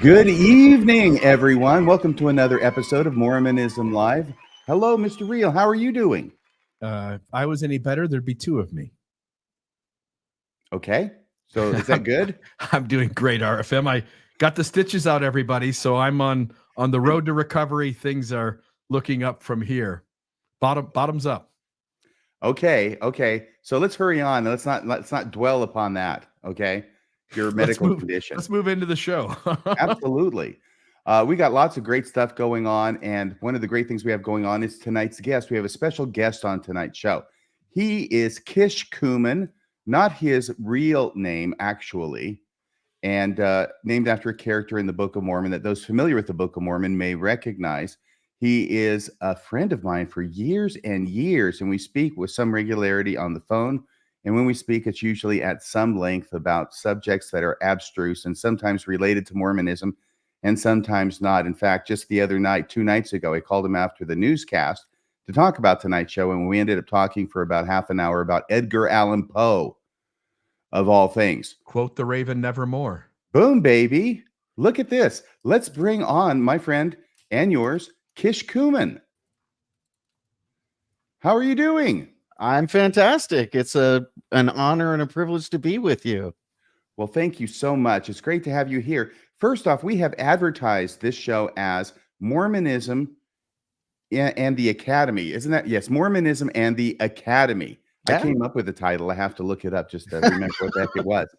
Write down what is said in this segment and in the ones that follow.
Good evening, everyone. Welcome to another episode of Mormonism Live. Hello, Mr. Real. How are you doing? If I was any better, there'd be two of me. Okay. So is that good? I'm doing great, RFM. I got the stitches out, everybody. So I'm on the road to recovery. Things are looking up from here. Bottoms up. Okay. So let's hurry on. Let's not dwell upon that. Okay. Your medical condition. Let's move into the show. Absolutely. We got lots of great stuff going on. And one of the great things we have going on is tonight's guest. We have a special guest on tonight's show. He is Kishkumen, not his real name, actually, and named after a character in the Book of Mormon that those familiar with the Book of Mormon may recognize. He is a friend of mine for years and years, and we speak with some regularity on the phone. And when we speak, it's usually at some length about subjects that are abstruse and sometimes related to Mormonism and sometimes not. In fact, just the other night, 2 nights ago, I called him after the newscast to talk about tonight's show, and we ended up talking for about half an hour about Edgar Allan Poe, of all things. Quote the Raven nevermore. Boom, baby. Look at this. Let's bring on my friend and yours, Kishkumen. How are you doing? I'm fantastic. It's an honor and a privilege to be with you. Well, thank you so much. It's great to have you here. First off, we have advertised this show as Mormonism and the Academy. Isn't that? Yes, Mormonism and the Academy. Yeah. I came up with the title. I have to look it up just to remember what the heck it was.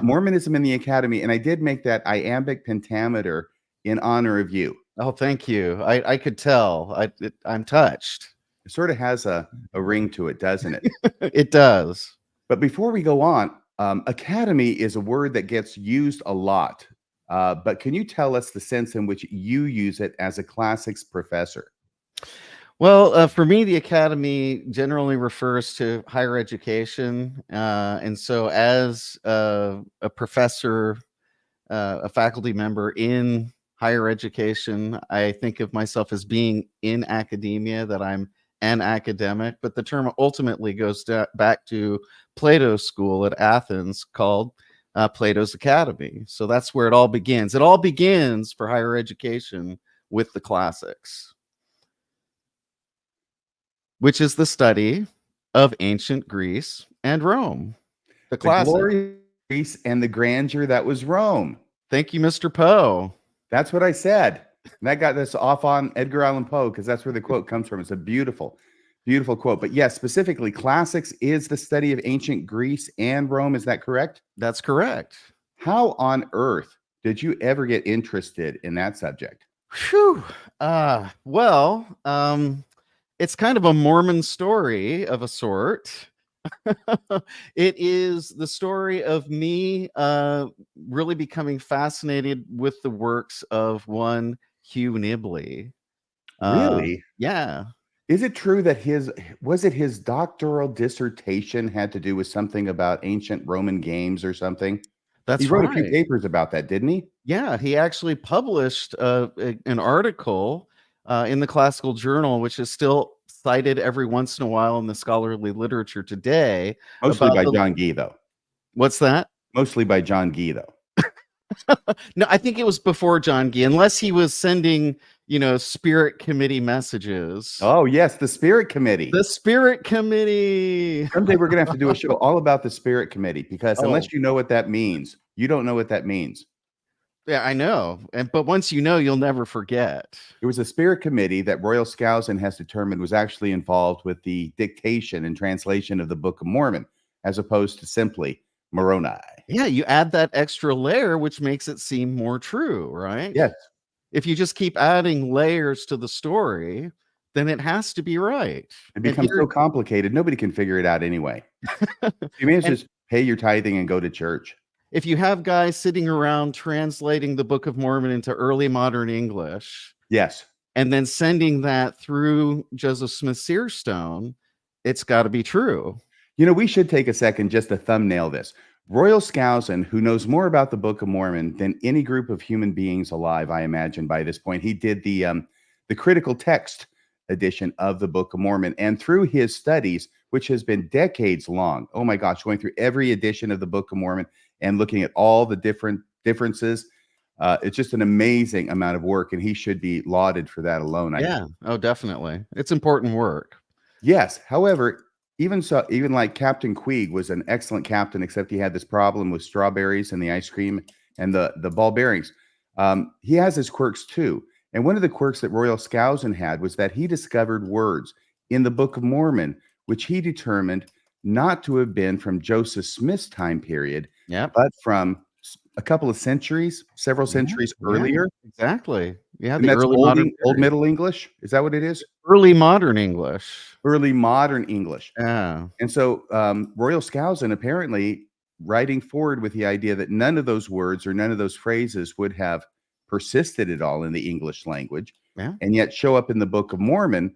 Mormonism and the Academy. And I did make that iambic pentameter in honor of you. Oh, thank you. I could tell. I'm touched. It sort of has a ring to it, doesn't it? It does. But before we go on, academy is a word that gets used a lot. But can you tell us the sense in which you use it as a classics professor? Well, for me, the academy generally refers to higher education. And so as a professor, a faculty member in higher education, I think of myself as being in academia, that I'm an academic, but the term ultimately goes back to Plato's school at Athens called Plato's Academy. So that's where it all begins. It all begins for higher education with the classics, which is the study of ancient Greece and Rome. The glory of Greece and the grandeur that was Rome. Thank you, Mr. Poe. That's what I said. And that got us off on Edgar Allan Poe because that's where the quote comes from. It's a beautiful, beautiful quote. But yes, specifically, classics is the study of ancient Greece and Rome. Is that correct? That's correct. How on earth did you ever get interested in that subject? Whew. Well, it's kind of a Mormon story of a sort. It is the story of me really becoming fascinated with the works of one Hugh Nibley. Really? Yeah. Is it true that his doctoral dissertation had to do with something about ancient Roman games or something? That's he wrote right. a few papers about that, didn't he? Yeah, he actually published an article in the Classical Journal, which is still cited every once in a while in the scholarly literature today. Mostly by John Gee, though. What's that? Mostly by John Gee, though. No, I think it was before John Gee, unless he was sending, Spirit Committee messages. Oh, yes, the Spirit Committee. The Spirit Committee. Someday we're going to have to do a show all about the Spirit Committee, because unless you know what that means, you don't know what that means. Yeah, I know. But once you know, you'll never forget. It was a Spirit Committee that Royal Skousen has determined was actually involved with the dictation and translation of the Book of Mormon, as opposed to simply Moroni. Yeah, you add that extra layer, which makes it seem more true, right? Yes. If you just keep adding layers to the story, then it has to be right. It becomes so complicated, nobody can figure it out anyway. You may as well just pay your tithing and go to church. If you have guys sitting around translating the Book of Mormon into early modern English, yes, and then sending that through Joseph Smith Searstone, it's got to be true. We should take a second just to thumbnail this. Royal Skousen, who knows more about the Book of Mormon than any group of human beings alive, I imagine by this point, he did the critical text edition of the Book of Mormon, and through his studies, which has been decades long, oh my gosh, going through every edition of the Book of Mormon and looking at all the different differences, It's just an amazing amount of work, and he should be lauded for that alone. I Yeah. think. Oh, definitely. It's important work. Yes. However, even so, even like Captain Queeg was an excellent captain, except he had this problem with strawberries and the ice cream and the ball bearings. He has his quirks too. And one of the quirks that Royal Skousen had was that he discovered words in the Book of Mormon, which he determined not to have been from Joseph Smith's time period, Yep. but from a couple of centuries, several centuries earlier. Exactly. Yeah. And The that's early modern Old period. Middle English. Is that what it is? Early modern English. Early modern English. Yeah. And so Royal Skousen apparently writing forward with the idea that none of those words or none of those phrases would have persisted at all in the English language, Yeah. and yet show up in the Book of Mormon,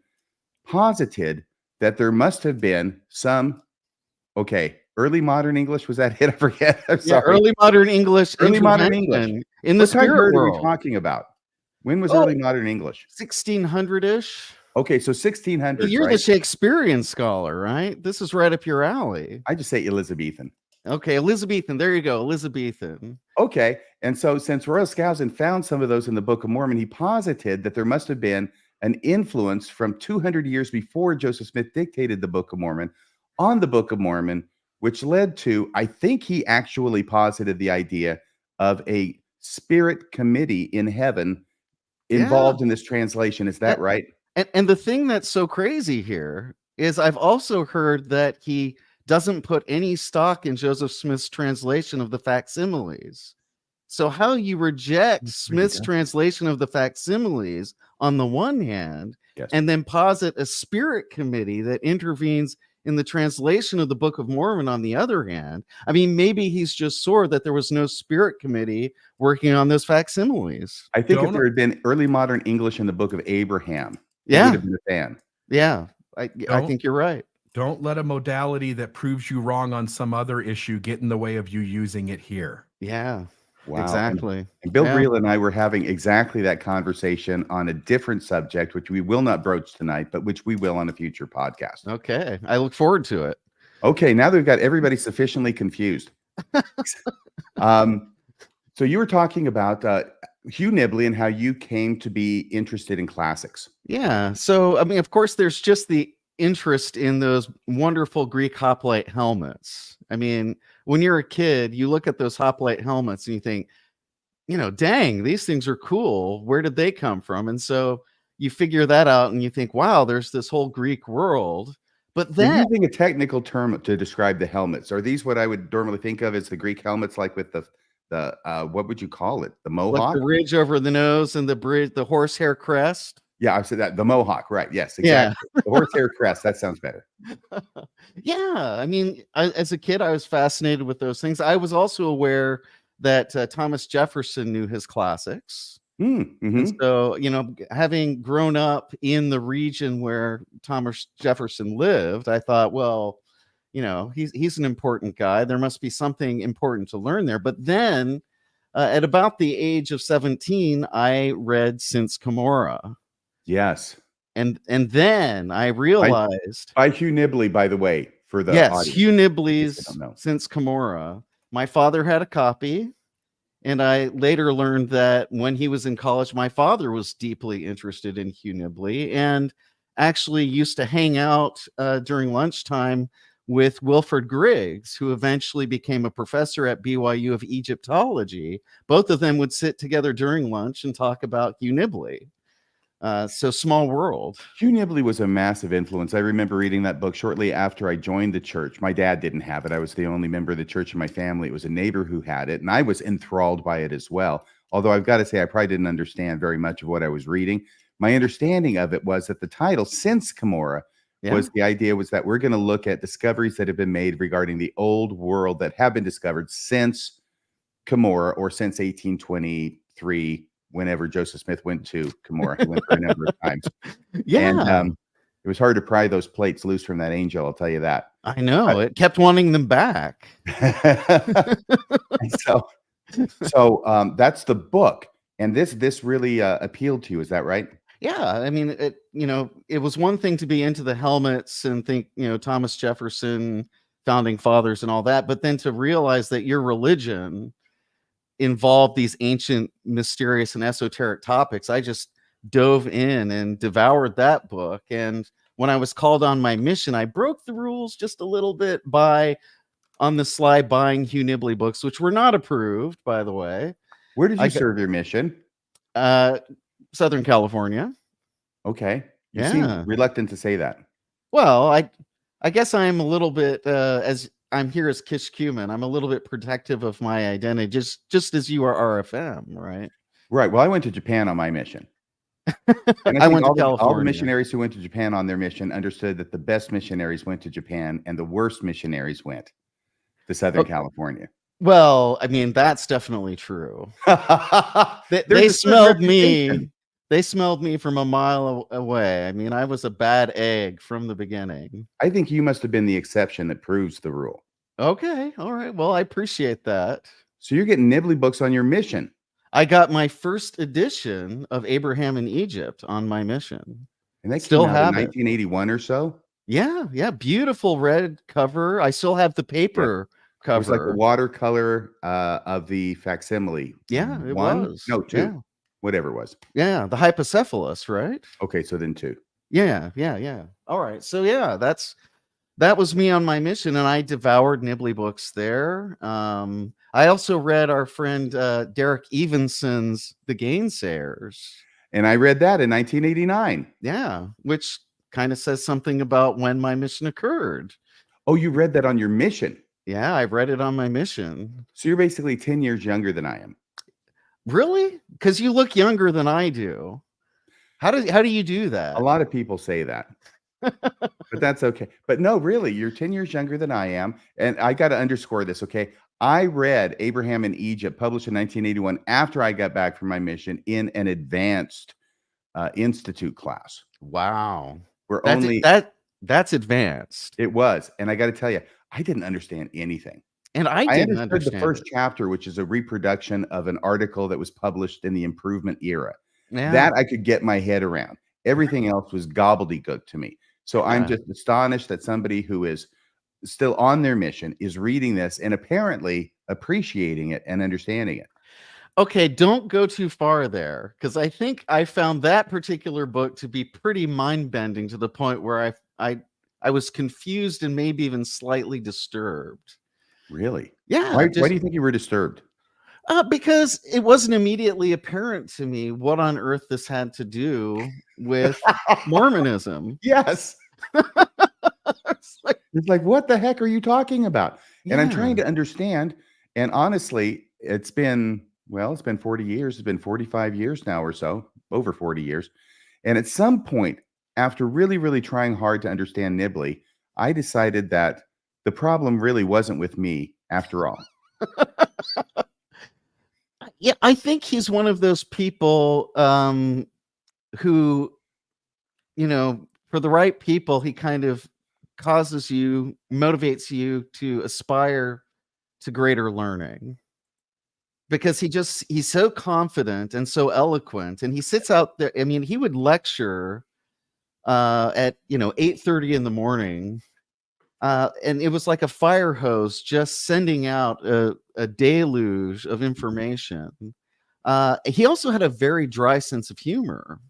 posited that there must have been some, early modern English, was that it? I forget. I'm Yeah. sorry. Early modern English. Early modern English. intervention in the What time spirit period are we world. talking about? When was Oh. early modern English? 1600-ish. Okay, so 1600s, You're right? the Shakespearean scholar, right? This is right up your alley. I just say Elizabethan. Okay, Elizabethan. There you go, Elizabethan. Okay, and so since Royal Skousen found some of those in the Book of Mormon, he posited that there must have been an influence from 200 years before Joseph Smith dictated the Book of Mormon on the Book of Mormon, which led to, I think he actually posited the idea of a spirit committee in heaven involved in this translation. Is that right? And the thing that's so crazy here is I've also heard that he doesn't put any stock in Joseph Smith's translation of the facsimiles. So how you reject Smith's translation of the facsimiles on the one hand, Yes. and then posit a spirit committee that intervenes in the translation of the Book of Mormon on the other hand. I mean, maybe he's just sore that there was no spirit committee working on those facsimiles. I think if there had been early modern English in the Book of Abraham, he would Yeah. have been a fan. Yeah. I think you're right. Don't let a modality that proves you wrong on some other issue get in the way of you using it here. Yeah. Wow. Exactly. And Bill Yeah. Breel and I were having exactly that conversation on a different subject, which we will not broach tonight, but which we will on a future podcast. Okay. I look forward to it. Okay, now that we've got everybody sufficiently confused. So you were talking about Hugh Nibley and how you came to be interested in classics. Yeah. So, I mean, of course, there's just the interest in those wonderful Greek hoplite helmets. I mean, when you're a kid, you look at those hoplite helmets and you think, dang, these things are cool. Where did they come from? And so you figure that out and you think, wow, there's this whole Greek world. But You're then, using a technical term to describe the helmets. Are these what I would normally think of as the Greek helmets, like with the what would you call it? The like mohawk? the ridge over the nose and the horsehair crest. Yeah, I said that. The mohawk, right? Yes, exactly. The horsehair crest. That sounds better. Yeah, I mean, as a kid, I was fascinated with those things. I was also aware that Thomas Jefferson knew his classics. And so, having grown up in the region where Thomas Jefferson lived, I thought, well, he's an important guy. There must be something important to learn there. But then, at about the age of 17, I read Since Cumorah. Yes. And then I realized by Hugh Nibley, by the way, for the yes, audience. Hugh Nibley's Since Cumorah. My father had a copy, and I later learned that when he was in college, my father was deeply interested in Hugh Nibley and actually used to hang out during lunchtime with Wilford Griggs, who eventually became a professor at BYU of Egyptology. Both of them would sit together during lunch and talk about Hugh Nibley. So small world. Hugh Nibley was a massive influence. I remember reading that book shortly after I joined the church. My dad didn't have it. I was the only member of the church in my family. It was a neighbor who had it, and I was enthralled by it as well. Although I've got to say, I probably didn't understand very much of what I was reading. My understanding of it was that the title, Since Cumorah, was the idea was that we're going to look at discoveries that have been made regarding the old world that have been discovered since Cumorah or since 1823. Whenever Joseph Smith went to Cumorah, he went for a number of times. And it was hard to pry those plates loose from that angel, I'll tell you that. I know. It kept wanting them back. so that's the book. And this really appealed to you. Is that right? Yeah. I mean, it was one thing to be into the helmets and think, Thomas Jefferson, founding fathers and all that, but then to realize that your religion involved these ancient, mysterious, and esoteric topics, I just dove in and devoured that book. And when I was called on my mission, I broke the rules just a little bit by on the sly buying Hugh Nibley books, which were not approved, by the way. Where did you serve your mission? Southern California. Okay. You Yeah. seem reluctant to say that. Well, I guess I'm a little bit, as I'm here as Kishkumen, I'm a little bit protective of my identity, just as you are RFM, right? Right. Well, I went to Japan on my mission. And I went to all California. the missionaries who went to Japan on their mission understood that the best missionaries went to Japan and the worst missionaries went to Southern California. Well, I mean, that's definitely true. They There's a smelled me. reputation. They smelled me from a mile away. I mean, I was a bad egg from the beginning. I think you must have been the exception that proves the rule. Okay. All right. Well, I appreciate that. So you're getting Nibley books on your mission. I got my first edition of Abraham in Egypt on my mission. And that Still came out have in it. 1981 or so. Yeah. Beautiful red cover. I still have the paper cover. It was like the watercolor of the facsimile. Yeah, it One? was. No, two. Yeah. Whatever it was. Yeah, the hypocephalus, right? Okay, so then two. Yeah. All right. So yeah, that was me on my mission, and I devoured Nibley books there. I also read our friend Derek Evenson's The Gainsayers. And I read that in 1989. Yeah, which kind of says something about when my mission occurred. Oh, you read that on your mission? Yeah, I read it on my mission. So you're basically 10 years younger than I am. Really? Because you look younger than I do. How do you do that? A lot of people say that. But that's okay. But no, really, you're 10 years younger than I am. And I got to underscore this, okay? I read Abraham in Egypt, published in 1981, after I got back from my mission in an advanced institute class. Wow. That's advanced. It was. And I got to tell you, I didn't understand anything. And I didn't understood understand the first chapter, which is a reproduction of an article that was published in the Improvement era. Yeah. That I could get my head around. Everything else was gobbledygook to me. So I'm just astonished that somebody who is still on their mission is reading this and apparently appreciating it and understanding it. Okay, don't go too far there, because I think I found that particular book to be pretty mind-bending to the point where I was confused and maybe even slightly disturbed. Really? Yeah. Why do you think you were disturbed? Because it wasn't immediately apparent to me what on earth this had to do with Mormonism. Yes. It's like, what the heck are you talking about? And I'm trying to understand. And honestly, it's been 40 years. It's been 45 years now or so, over 40 years. And at some point, after really, really trying hard to understand Nibley, I decided that the problem really wasn't with me after all. Yeah, I think he's one of those people who, for the right people, he kind of motivates you to aspire to greater learning, because he's so confident and so eloquent, and he sits out there. I mean, he would lecture at 8:30 in the morning, and it was like a fire hose just sending out a deluge of information. He also had a very dry sense of humor,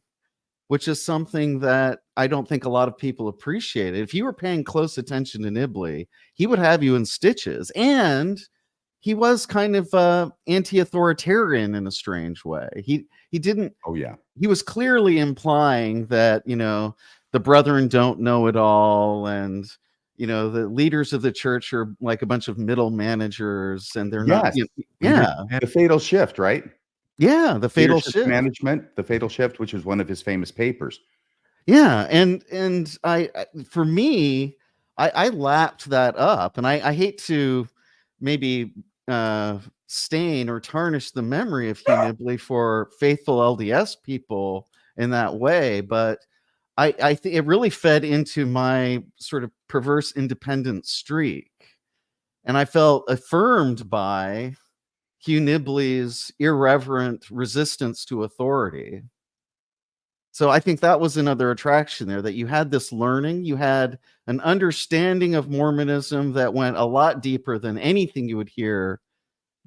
which is something that I don't think a lot of people appreciated. If you were paying close attention to Nibley, he would have you in stitches. And he was kind of anti-authoritarian in a strange way. He didn't. Oh, yeah. He was clearly implying that, the brethren don't know it all, and the leaders of the church are like a bunch of middle managers, and they're not. The fatal shift, right? Yeah, the fatal Leadership shift. Management, the fatal shift, which is one of his famous papers. Yeah, and for me, I lapped that up, and I hate to maybe stain or tarnish the memory of Hugh Nibley for faithful LDS people in that way, but I think it really fed into my sort of perverse independent streak, and I felt affirmed by Hugh Nibley's irreverent resistance to authority. So I think that was another attraction there, that you had this learning, you had an understanding of Mormonism that went a lot deeper than anything you would hear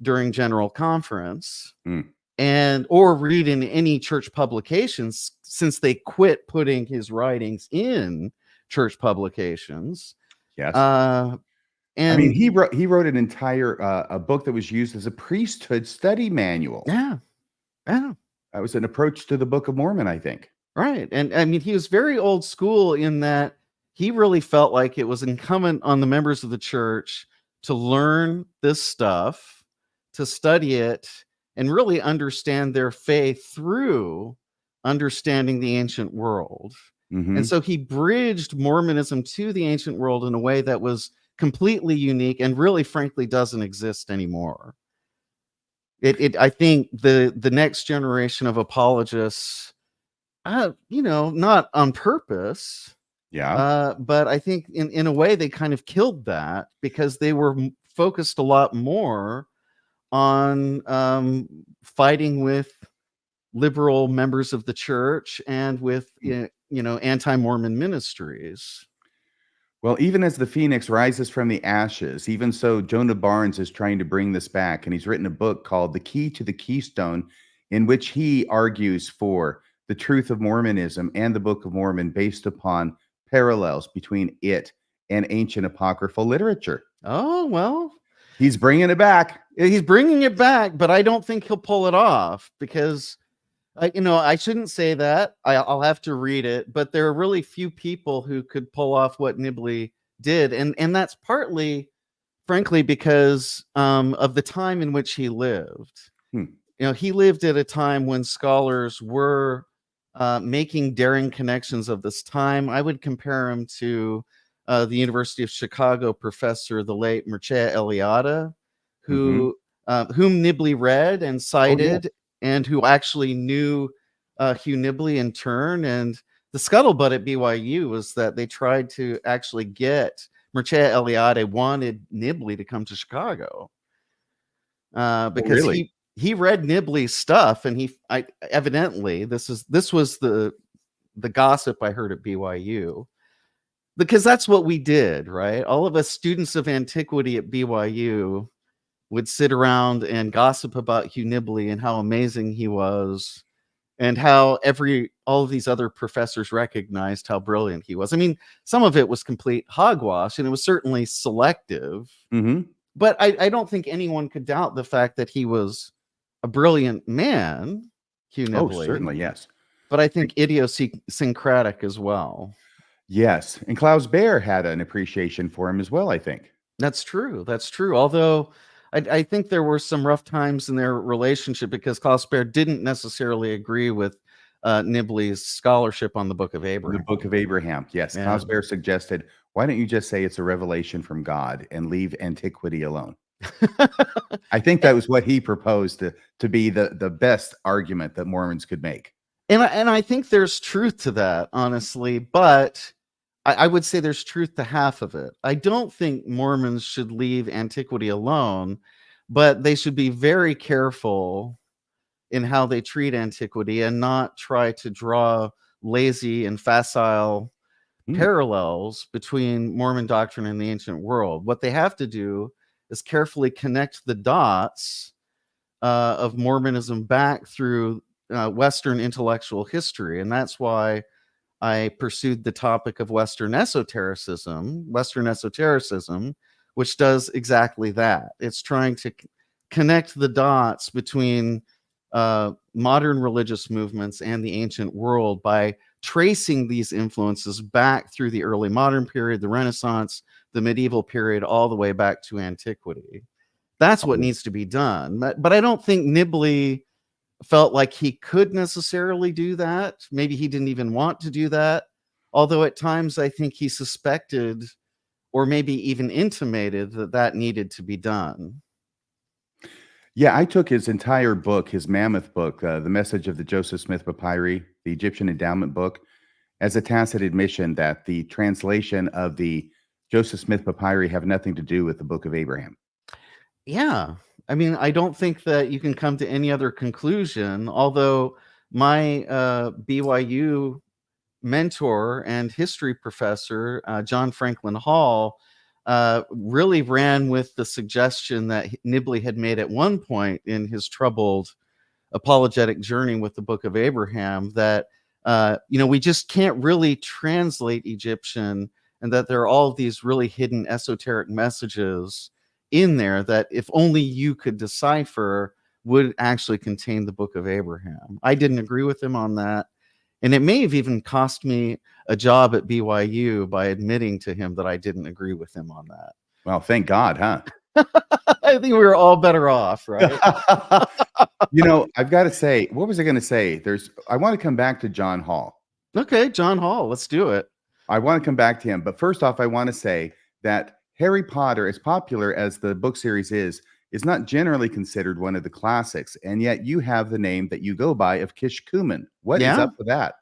during General Conference, Mm. or read in any church publications, since they quit putting his writings in church publications. Yes. And I mean, he wrote an entire a book that was used as a priesthood study manual. yeah. That was an approach to the Book of Mormon, I think. Right. And I mean, he was very old school in that he really felt like it was incumbent on the members of the church to learn this stuff, to study it, and really understand their faith through understanding the ancient world. Mhm. And so he bridged Mormonism to the ancient world in a way that was completely unique and really, frankly, doesn't exist anymore. I think the next generation of apologists, not on purpose, Yeah. but I think in a way they kind of killed that because they were focused a lot more on fighting with liberal members of the church and with anti-Mormon ministries. Well, even as the phoenix rises from the ashes, even so, Jonah Barnes is trying to bring this back. And he's written a book called The Key to the Keystone, in which he argues for the truth of Mormonism and the Book of Mormon based upon parallels between it and ancient apocryphal literature. Oh, well. He's bringing it back. He's bringing it back, but I don't think he'll pull it off because, I shouldn't say that. I'll have to read it, but there are really few people who could pull off what Nibley did. And that's partly, frankly, because of the time in which he lived. He lived at a time when scholars were making daring connections of this time. I would compare him to the University of Chicago professor, the late Mircea Eliade, whom Nibley read and cited, and who actually knew Hugh Nibley in turn. And the scuttlebutt at BYU was that they tried to actually get Mircea Eliade wanted Nibley to come to Chicago because he read Nibley's stuff, and evidently this was the gossip I heard at BYU, because that's what we did, right? All of us students of antiquity at BYU would sit around and gossip about Hugh Nibley and how amazing he was, and how all of these other professors recognized how brilliant he was. I mean, some of it was complete hogwash, and it was certainly selective. But I don't think anyone could doubt the fact that he was a brilliant man, Hugh Nibley. Oh, certainly, yes. But I think idiosyncratic as well. Yes. And Klaus Baer had an appreciation for him as well, I think. That's true. Although I think there were some rough times in their relationship because Klaus Baer didn't necessarily agree with Nibley's scholarship on the Book of Abraham. The Book of Abraham, yes. Yeah. Klaus Baer suggested, why don't you just say it's a revelation from God and leave antiquity alone? I think that was what he proposed to be the best argument that Mormons could make. And I think there's truth to that, honestly, but I would say there's truth to half of it. I don't think Mormons should leave antiquity alone, but they should be very careful in how they treat antiquity and not try to draw lazy and facile parallels between Mormon doctrine and the ancient world. What they have to do is carefully connect the dots of Mormonism back through Western intellectual history. And that's why I pursued the topic of Western esotericism, which does exactly that. It's trying to connect the dots between modern religious movements and the ancient world by tracing these influences back through the early modern period, the Renaissance, the medieval period, all the way back to antiquity. That's what needs to be done. But I don't think Nibley felt like he could necessarily do that. Maybe he didn't even want to do that. Although at times I think he suspected or maybe even intimated that needed to be done. Yeah, I took his entire book, his mammoth book, The Message of the Joseph Smith Papyri, the Egyptian endowment book, as a tacit admission that the translation of the Joseph Smith Papyri have nothing to do with the Book of Abraham. Yeah. I mean, I don't think that you can come to any other conclusion, although my BYU mentor and history professor, John Franklin Hall, really ran with the suggestion that Nibley had made at one point in his troubled apologetic journey with the Book of Abraham, that we just can't really translate Egyptian, and that there are all these really hidden esoteric messages in there that if only you could decipher would actually contain the Book of Abraham. I didn't agree with him on that, and it may have even cost me a job at BYU by admitting to him that I didn't agree with him on that. Well, thank God, huh? I think we were all better off, right? I've got to say, what was I going to say? I want to come back to John Hall. Okay, John Hall, let's do it. I want to come back to him. But first off, I want to say that Harry Potter, as popular as the book series is not generally considered one of the classics. And yet you have the name that you go by of Kishkumen. What is up with that?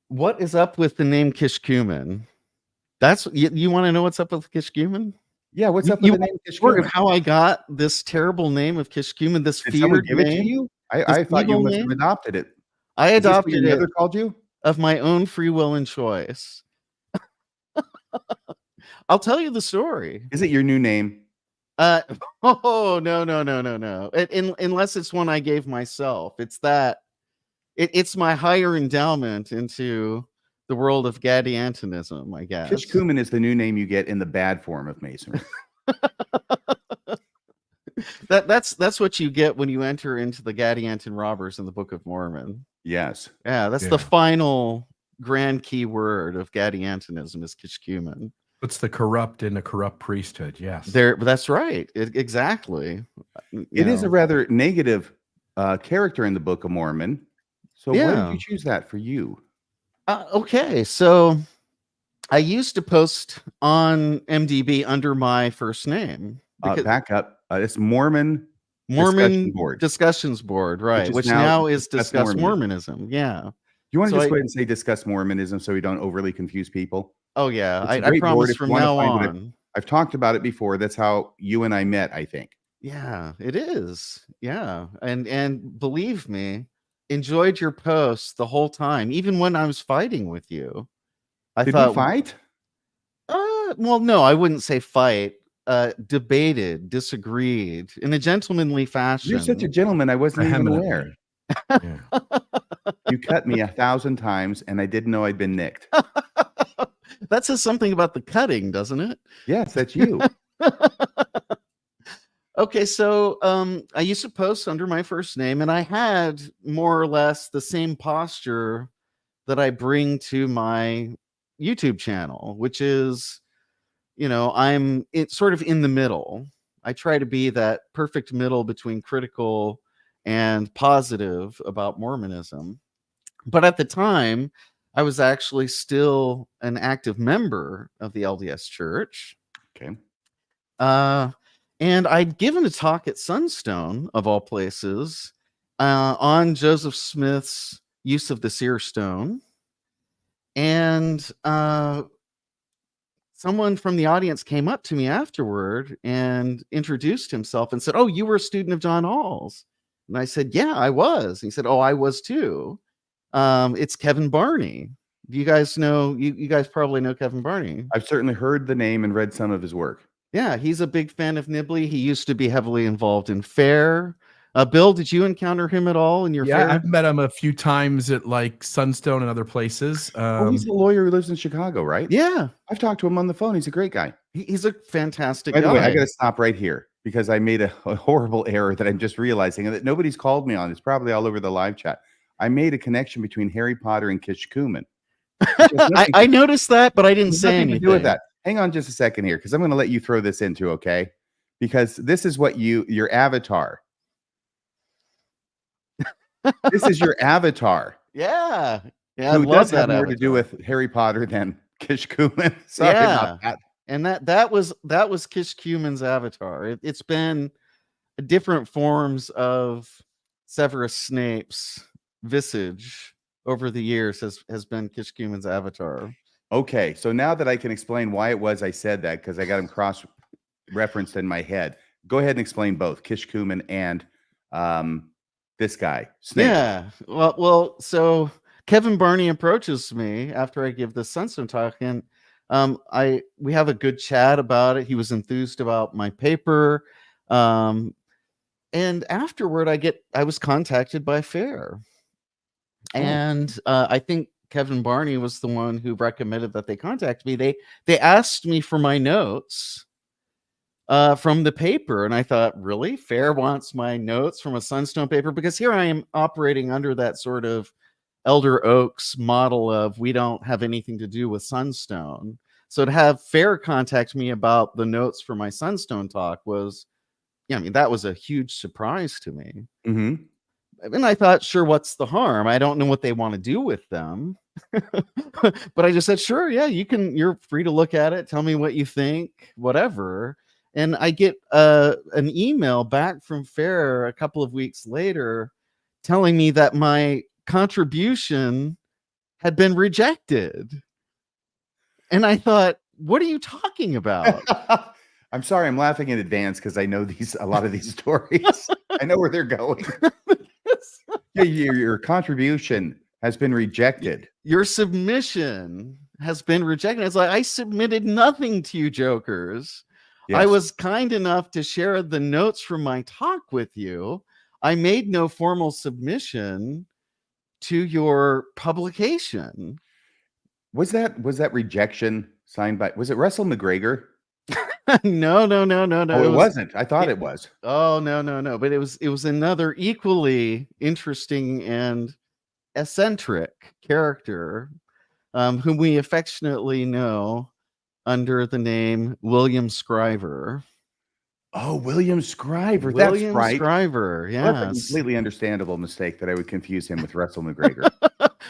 What is up with the name Kishkumen? That's you want to know what's up with Kishkumen? Yeah, what's up with the name Kishkumen? How I got this terrible name of Kishkumen, this Did someone give name? It to you? I thought you must have adopted it. I adopted it. Your mother called you? Of my own free will and choice. I'll tell you the story. Is it your new name? No. Unless it's one I gave myself. It's that. It's my higher endowment into the world of Gadiantonism, I guess. Kishkumen is the new name you get in the bad form of Masonry. That's what you get when you enter into the Gadianton robbers in the Book of Mormon. Yes. Yeah, that's the final grand key word of Gadiantonism is Kishkumen. It's the corrupt in a corrupt priesthood. Yes. That's right. Exactly. It is a rather negative character in the Book of Mormon. So why did you choose that for you? Okay, so I used to post on MDB under my first name. Back up. It's Mormon Discussions Board, right? Which now is Discuss Mormonism. Yeah. You want to just go ahead and say Discuss Mormonism so we don't overly confuse people? Oh, yeah. I promise from now on. I've talked about it before. That's how you and I met, I think. Yeah, it is. Yeah. And believe me, enjoyed your posts the whole time, even when I was fighting with you. Did we fight? Well, no, I wouldn't say fight. Debated, disagreed in a gentlemanly fashion. You're such a gentleman. I wasn't even aware. Yeah. You cut me 1,000 times, and I didn't know I'd been nicked. That says something about the cutting, doesn't it? Yes, that's you. Okay, so I used to post under my first name, and I had more or less the same posture that I bring to my YouTube channel, which is, I'm sort of in the middle. I try to be that perfect middle between critical and positive about Mormonism. But at the time, I was actually still an active member of the LDS Church. Okay. And I'd given a talk at Sunstone, of all places, on Joseph Smith's use of the seer stone. And someone from the audience came up to me afterward and introduced himself and said, "Oh, you were a student of John Hall's." And I said, "Yeah, I was." And he said, "Oh, I was too. It's Kevin Barney. Do you guys know, you guys probably know Kevin Barney." I've certainly heard the name and read some of his work. Yeah, he's a big fan of Nibley. He used to be heavily involved in Fair. Bill, did you encounter him at all in your Fair? I've met him a few times at like Sunstone and other places. He's a lawyer who lives in Chicago, right? Yeah. I've talked to him on the phone. He's a great guy. He's a fantastic guy. By the way, I got to stop right here because I made a horrible error that I'm just realizing and that nobody's called me on. It's probably all over the live chat. I made a connection between Harry Potter and Kishkumen. I noticed that, but I didn't say anything. To do with that. Hang on just a second here, because I'm going to let you throw this into, okay? Because this is what your avatar. This is your avatar. Yeah. Who does have more to do with Harry Potter than Kishkumen. Sorry about that. And that was Kishkumen's avatar. It's been different forms of Severus Snape's visage over the years has been Kishkumen's avatar. Okay, so now that I can explain why it was I said that, because I got him cross-referenced in my head, go ahead and explain both Kishkumen and this guy, Snape. Yeah, well, so Kevin Barney approaches me after I give the Sunstone talk, and We have a good chat about it. He was enthused about my paper. And afterward, I was contacted by Fair. And I think Kevin Barney was the one who recommended that they contact me. They asked me for my notes from the paper, and I thought, really? Fair wants my notes from a Sunstone paper? Because here I am operating under that sort of Elder Oaks model of we don't have anything to do with Sunstone. So to have Fair contact me about the notes for my Sunstone talk was, yeah, I mean, that was a huge surprise to me. Mm-hmm. And I thought, sure, what's the harm? I don't know what they want to do with them. But I just said, sure, yeah, you're free to look at it. Tell me what you think, whatever. And I get an email back from Fair a couple of weeks later telling me that my contribution had been rejected. And I thought, what are you talking about? I'm sorry, I'm laughing in advance because I know a lot of these stories. I know where they're going. Your contribution has been rejected. Your submission has been rejected. It's like, I submitted nothing to you jokers. Yes. I was kind enough to share the notes from my talk with you. I made no formal submission to your publication. Was that rejection signed by, was it Russell McGregor? No. Oh, it wasn't. I thought it was. Oh, no. But it was another equally interesting and eccentric character, whom we affectionately know under the name William Scriver. Oh, William Scriver. That's right. William Scriver, yes. Well, that's a completely understandable mistake that I would confuse him with Russell McGregor.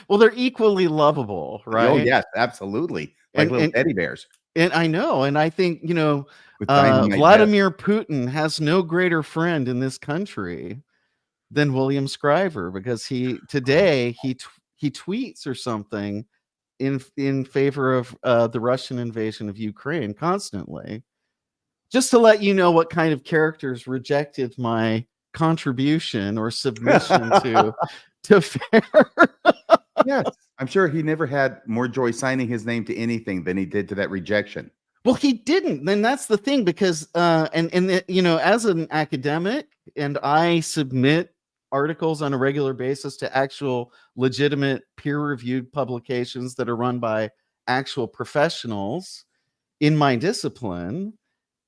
Well, they're equally lovable, right? Oh, yes, absolutely. Like little teddy bears. And I know, and I think, Vladimir Putin has no greater friend in this country than William Scriver, because he tweets or something in favor of the Russian invasion of Ukraine constantly. Just to let you know what kind of characters rejected my contribution or submission to Fair. Yes, I'm sure he never had more joy signing his name to anything than he did to that rejection. Well, he didn't. Then that's the thing, because as an academic, and I submit articles on a regular basis to actual legitimate peer-reviewed publications that are run by actual professionals in my discipline.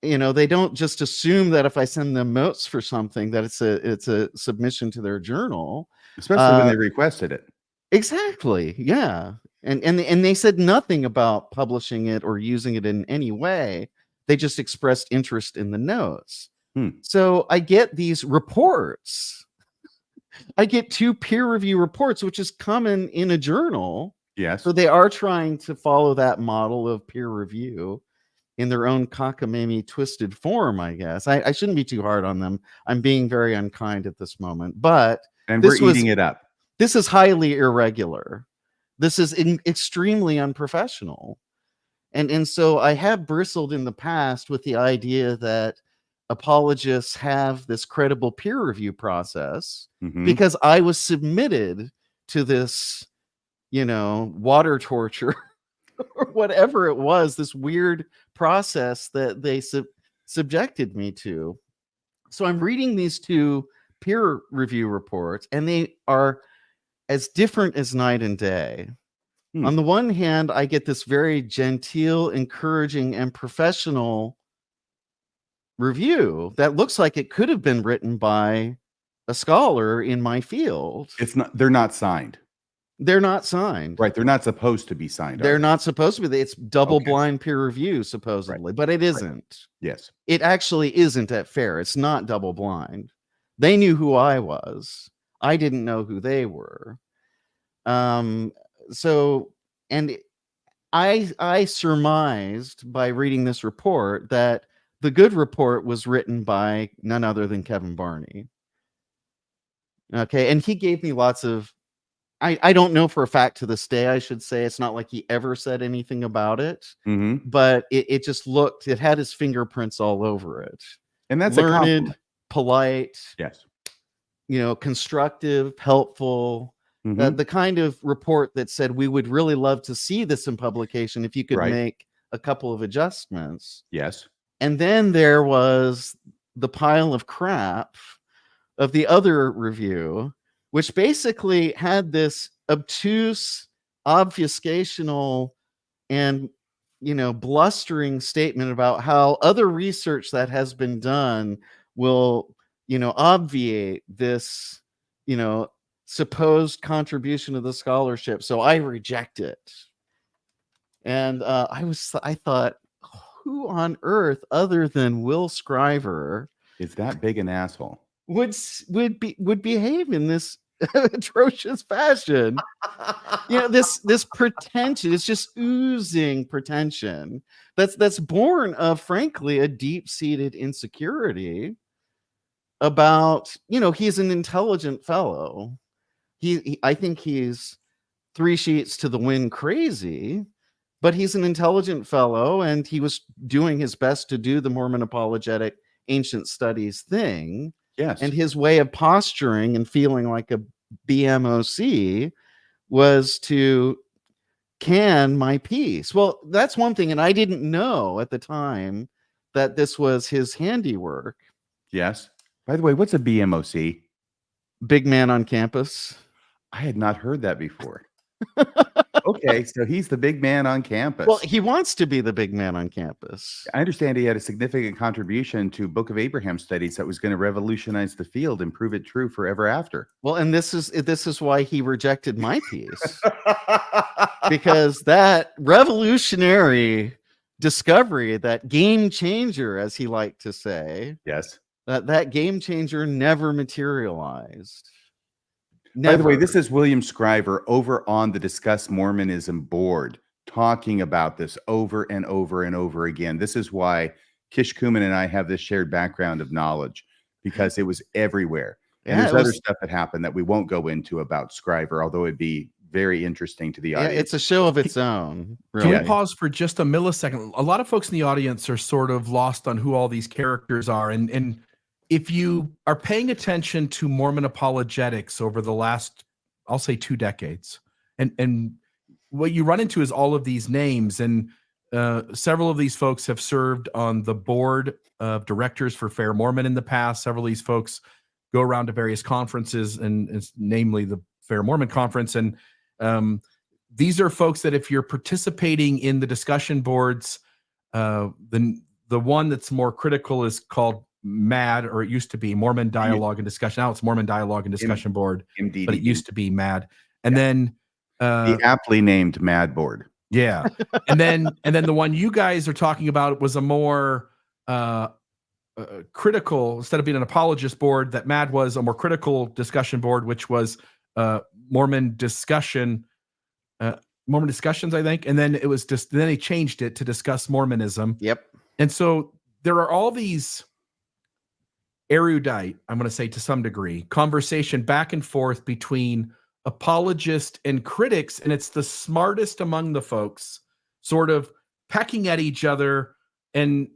They don't just assume that if I send them notes for something that it's a submission to their journal, especially when they requested it. Exactly. Yeah. And they said nothing about publishing it or using it in any way. They just expressed interest in the notes. So I get these reports. I get 2 peer review reports, which is common in a journal. Yes. So they are trying to follow that model of peer review in their own cockamamie twisted form, I guess. I shouldn't be too hard on them. I'm being very unkind at this moment, and we're eating it up. This is highly irregular. This is extremely unprofessional. And so I have bristled in the past with the idea that apologists have this credible peer review process, because I was submitted to this, water torture or whatever it was, this weird process that they subjected me to. So I'm reading these 2 peer review reports, and they are as different as night and day. On the one hand, I get this very genteel, encouraging, and professional review that looks like it could have been written by a scholar in my field. They're not signed. They're not signed. Right. They're not supposed to be signed. They're not supposed to be. It's double-blind peer review, supposedly, but it isn't. Right. Yes. It actually isn't at Fair. It's not double-blind. They knew who I was. I didn't know who they were. I surmised by reading this report that the good report was written by none other than Kevin Barney. Okay, and he gave me lots of, I don't know for a fact to this day, I should say. It's not like he ever said anything about it, but it just looked, it had his fingerprints all over it. And that's learned, polite, yes, constructive, helpful. The kind of report that said, we would really love to see this in publication if you could make a couple of adjustments. Yes. And then there was the pile of crap of the other review, which basically had this obtuse, obfuscational, and blustering statement about how other research that has been done will obviate this supposed contribution of the scholarship, so I reject it. And I thought, who on earth other than Will Scriver Is that big an asshole? would behave in this atrocious fashion? This pretension, it's just oozing pretension that's born of, frankly, a deep-seated insecurity about, he's an intelligent fellow. I think he's 3 sheets to the wind crazy, but he's an intelligent fellow, and he was doing his best to do the Mormon apologetic ancient studies thing. Yes. And his way of posturing and feeling like a BMOC was to can my piece. Well, that's one thing, and I didn't know at the time that this was his handiwork. Yes. By the way, what's a BMOC? Big man on campus. I had not heard that before. Okay, so he's the big man on campus. Well, he wants to be the big man on campus. I understand he had a significant contribution to Book of Abraham studies that was going to revolutionize the field and prove it true forever after. Well, and this is why he rejected my piece. Because that revolutionary discovery, that game changer, as he liked to say, Yes, that game changer never materialized. By the way, this is William Scriver over on the Discuss Mormonism board talking about this over and over and over again. This is why Kishkumen and I have this shared background of knowledge, because it was everywhere. And there's other stuff that happened that we won't go into about Scriver, although it'd be very interesting to the audience. It's a show of its own. Really. Can we pause for just a millisecond? A lot of folks in the audience are sort of lost on who all these characters are. And if you are paying attention to Mormon apologetics over the last, I'll say 2 decades, and what you run into is all of these names, and several of these folks have served on the board of directors for Fair Mormon in the past. Several of these folks go around to various conferences, and namely the Fair Mormon conference. And these are folks that, if you're participating in the discussion boards, the one that's more critical is called MAD, or it used to be Mormon Dialogue and Discussion. Now it's Mormon Dialogue and Discussion Board, MDD. but it used to be MAD. And then the aptly named MAD board. Yeah. and then the one you guys are talking about was a more critical, instead of being an apologist board, that MAD was a more critical discussion board, which was Mormon Discussions, I think. And then it was just, then they changed it to Discuss Mormonism. Yep. And so there are all these erudite, I'm going to say to some degree, conversation back and forth between apologists and critics, and it's the smartest among the folks sort of pecking at each other, and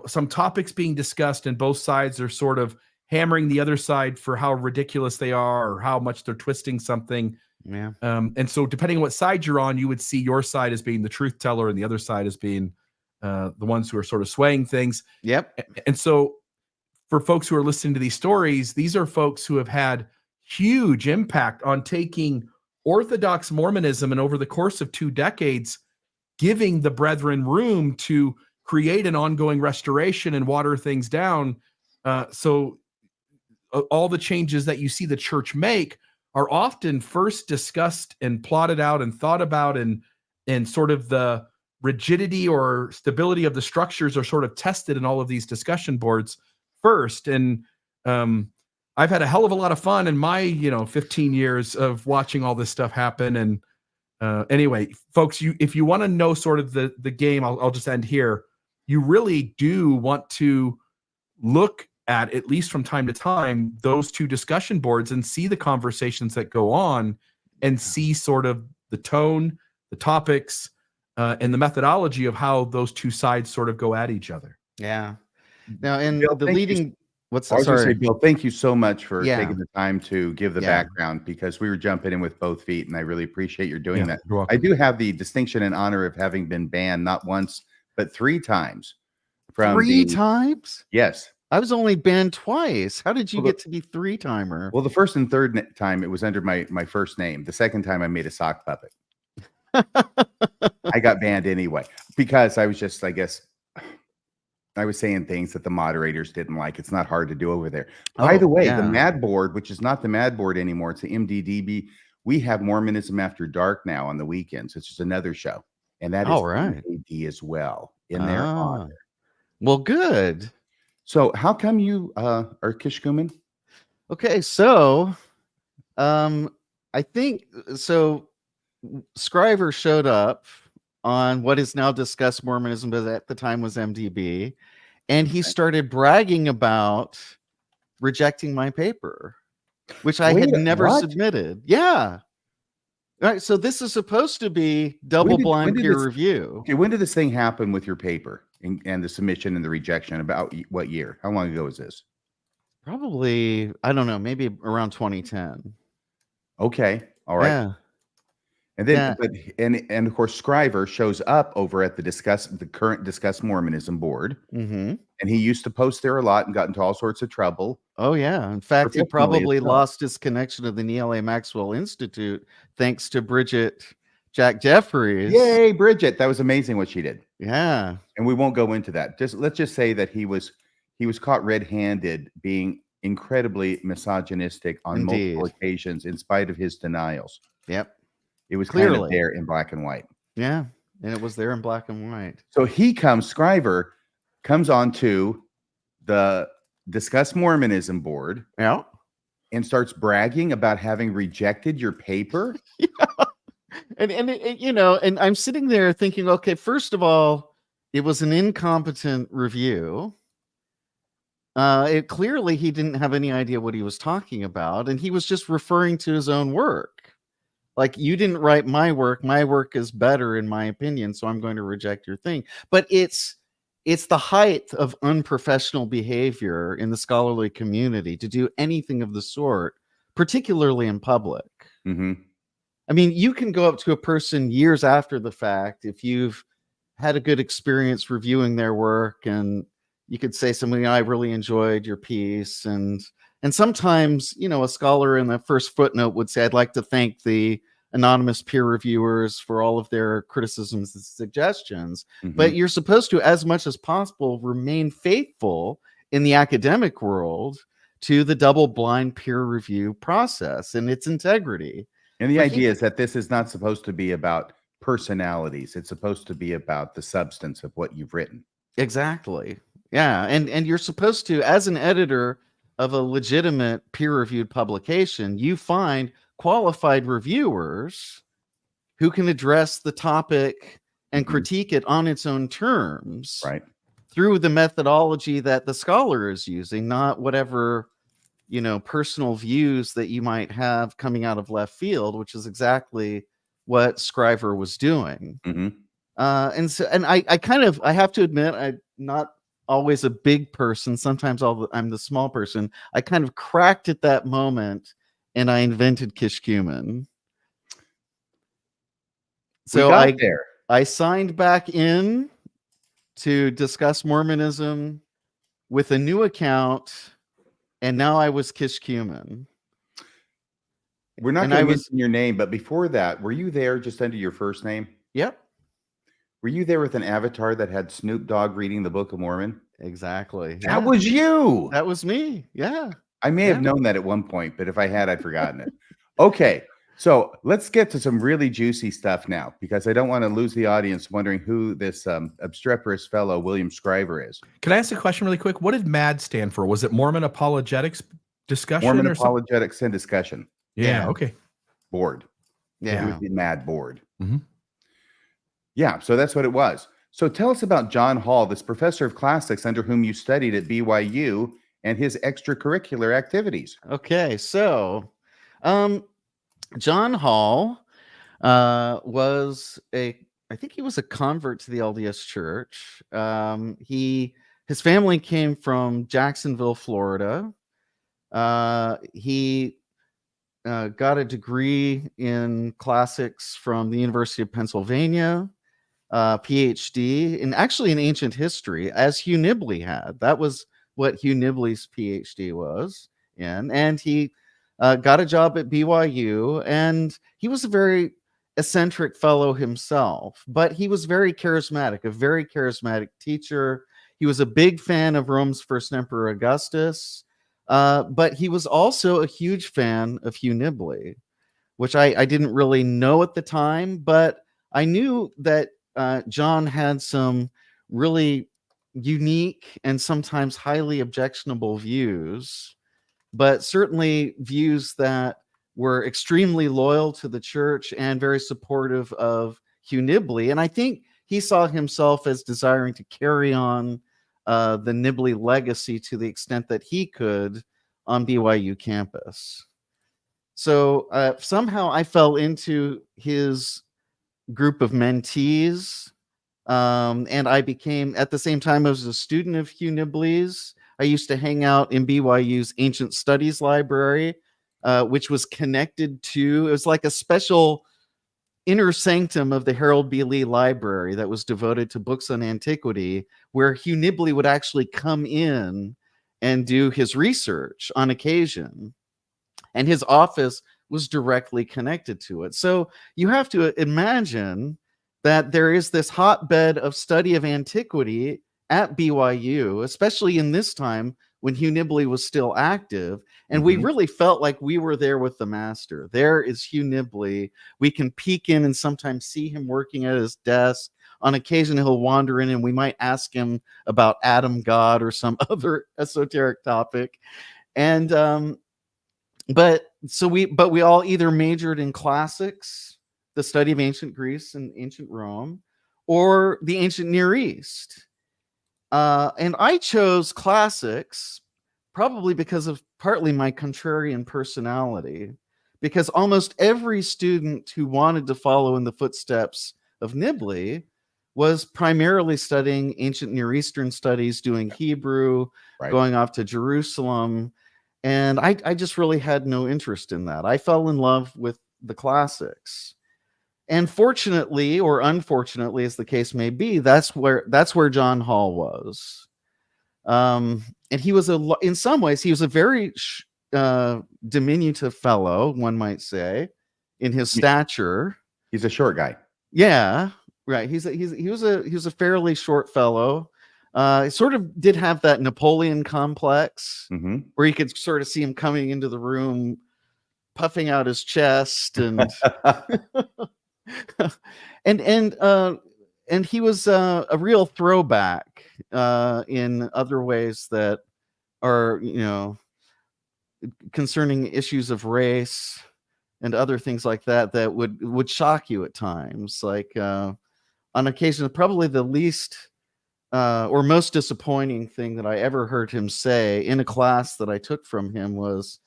some topics being discussed, and both sides are sort of hammering the other side for how ridiculous they are or how much they're twisting something. Yeah. And so depending on what side you're on, you would see your side as being the truth teller and the other side as being the ones who are sort of swaying things. Yep. And so for folks who are listening to these stories, these are folks who have had huge impact on taking Orthodox Mormonism, and over the course of 2 decades, giving the brethren room to create an ongoing restoration and water things down. So all the changes that you see the church make are often first discussed and plotted out and thought about, and sort of the rigidity or stability of the structures are sort of tested in all of these discussion boards first. And I've had a hell of a lot of fun in my 15 years of watching all this stuff happen. And anyway, folks, if you want to know sort of the game, I'll just end here. You really do want to look at least from time to time, those 2 discussion boards and see the conversations that go on, and see sort of the tone, the topics, and the methodology of how those 2 sides sort of go at each other. Yeah. Now, in Bill, the thank leading, you. What's I that? was going to say, Sorry. Bill, thank you so much for Yeah. taking the time to give the Yeah. background, because we were jumping in with both feet, and I really appreciate your doing that. You're I welcome. do have the distinction and honor of having been banned not once, but 3 times from 3 times? Yes. I was only banned twice. How did you Well, get to be 3-timer? Well, the first and third time it was under my first name. The second time I made a sock puppet. I got banned anyway because I was just, I guess, I was saying things that the moderators didn't like. It's not hard to do over there. By the way, the Mad Board, which is not the Mad Board anymore, it's the MDDB. We have Mormonism After Dark now on the weekends. It's just another show, and that is All right. MAD as well in their honor. Well, good. So, how come you are Kishkumen? Okay, so I think so. Scriver showed up on what is now Discuss Mormonism, but at the time was MDB, and he started bragging about rejecting my paper, which I had never submitted. Yeah. All right. So this is supposed to be double-blind peer review. Okay, when did this thing happen with your paper and the submission and the rejection? About what year? How long ago was this? Probably, I don't know, maybe around 2010. Okay. All right. Yeah. And then, and of course, Scriver shows up over at the current Discuss Mormonism board, and he used to post there a lot and got into all sorts of trouble. Oh yeah, in fact, he probably lost his connection to the Neil A. Maxwell Institute thanks to Bridget Jack Jeffries. Yay, Bridget! That was amazing what she did. Yeah, and we won't go into that. Let's just say that he was caught red-handed, being incredibly misogynistic on multiple occasions, in spite of his denials. Yep. It was clearly kind of there in black and white. Yeah, and it was there in black and white. So Scriver comes onto the Discuss Mormonism board, and starts bragging about having rejected your paper. Yeah. And I'm sitting there thinking, okay, first of all, it was an incompetent review. Clearly he didn't have any idea what he was talking about, and he was just referring to his own work. Like, you didn't write my work. My work is better, in my opinion, so I'm going to reject your thing. But it's the height of unprofessional behavior in the scholarly community to do anything of the sort, particularly in public. I mean, you can go up to a person years after the fact if you've had a good experience reviewing their work, and you could say something, I really enjoyed your piece, and sometimes, a scholar in the first footnote would say, I'd like to thank the anonymous peer reviewers for all of their criticisms and suggestions. But you're supposed to, as much as possible, remain faithful in the academic world to the double-blind peer review process and its integrity. And the idea is that this is not supposed to be about personalities. It's supposed to be about the substance of what you've written. Exactly. Yeah. And you're supposed to, as an editor of a legitimate peer-reviewed publication, you find qualified reviewers who can address the topic and critique it on its own terms, right, through the methodology that the scholar is using, not whatever, personal views that you might have coming out of left field, which is exactly what Scriver was doing. And I have to admit, I'm not always a big person. Sometimes I'm the small person. I kind of cracked at that moment, and I invented Kishkumen. So I signed back in to Discuss Mormonism with a new account, and now I was Kishkumen. We're not going to mention your name, but before that, were you there just under your first name? Yep. Were you there with an avatar that had Snoop Dogg reading the Book of Mormon? Exactly. That was you. That was me. Yeah. I may have known that at one point, but if I had, I'd forgotten it. Okay. So let's get to some really juicy stuff now, because I don't want to lose the audience wondering who this obstreperous fellow William Scriver is. Can I ask a question really quick? What did MAD stand for? Was it Mormon Apologetics Discussion? Mormon Apologetics and Discussion. Yeah. Okay. Board. Yeah. It was the MAD board. Yeah. So that's what it was. So tell us about John Hall, this professor of classics under whom you studied at BYU, and his extracurricular activities. Okay. So, John Hall I think he was a convert to the LDS Church. He His family came from Jacksonville, Florida. He got a degree in classics from the University of Pennsylvania, PhD, and actually in ancient history, as Hugh Nibley had. That was what Hugh Nibley's PhD was in. And he got a job at BYU, and he was a very eccentric fellow himself, but he was very charismatic, a very charismatic teacher. He was a big fan of Rome's first emperor, Augustus, but he was also a huge fan of Hugh Nibley, which I didn't really know at the time, but I knew that John had some really unique and sometimes highly objectionable views, but certainly views that were extremely loyal to the church and very supportive of Hugh Nibley. And I think he saw himself as desiring to carry on the Nibley legacy to the extent that he could on BYU campus. So somehow I fell into his group of mentees, and I became, at the same time, I was a student of Hugh Nibley's. I used to hang out in BYU's Ancient Studies Library, which was connected to, it was like a special inner sanctum of the Harold B. Lee Library that was devoted to books on antiquity, where Hugh Nibley would actually come in and do his research on occasion. And his office was directly connected to it. So you have to imagine that there is this hotbed of study of antiquity at BYU, especially in this time when Hugh Nibley was still active. And we really felt like we were there with the master. There is Hugh Nibley. We can peek in and sometimes see him working at his desk. On occasion, he'll wander in and we might ask him about Adam God or some other esoteric topic. And but we all either majored in classics, the study of ancient Greece and ancient Rome, or the ancient Near East. And I chose classics probably because of partly my contrarian personality, because almost every student who wanted to follow in the footsteps of Nibley was primarily studying ancient Near Eastern studies, doing Hebrew, going off to Jerusalem. And I just really had no interest in that. I fell in love with the classics. And fortunately, or unfortunately, as the case may be, that's where John Hall was. And he was in some ways, he was a very diminutive fellow, one might say, in his stature. He's a short guy. Yeah, right. He was a fairly short fellow. He sort of did have that Napoleon complex, where you could sort of see him coming into the room, puffing out his chest, and and he was a real throwback in other ways that are, concerning issues of race and other things like that would shock you at times. Like on occasion, probably the least or most disappointing thing that I ever heard him say in a class that I took from him was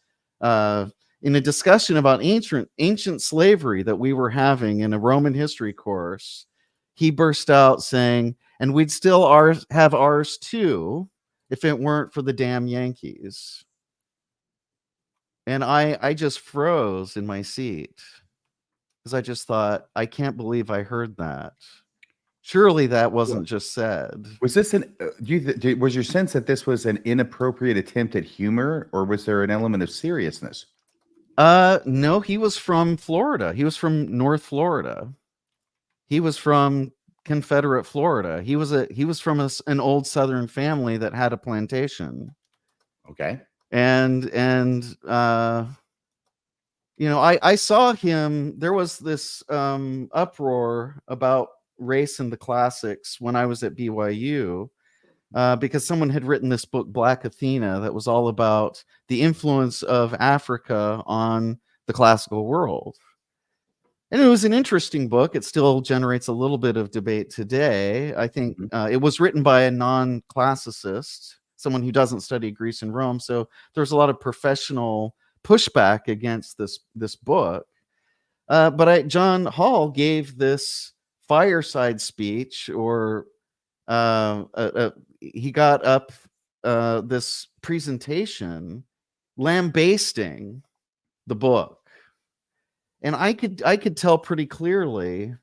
in a discussion about ancient slavery that we were having in a Roman history course. He burst out saying, "And we'd still have ours too if it weren't for the damn Yankees." And I just froze in my seat because I just thought, I can't believe I heard that. Surely that wasn't just said. Was this was your sense that this was an inappropriate attempt at humor, or was there an element of seriousness? No, he was from Florida. He was from North Florida. He was from Confederate Florida. He was from an old Southern family that had a plantation. Okay. And I saw him. There was this uproar about race in the classics when I was at BYU, because someone had written this book, Black Athena, that was all about the influence of Africa on the classical world. And it was an interesting book. It still generates a little bit of debate today. I think it was written by a non-classicist, someone who doesn't study Greece and Rome. So there's a lot of professional pushback against this book. But John Hall gave this fireside speech, or he got up this presentation lambasting the book, and I could tell pretty clearly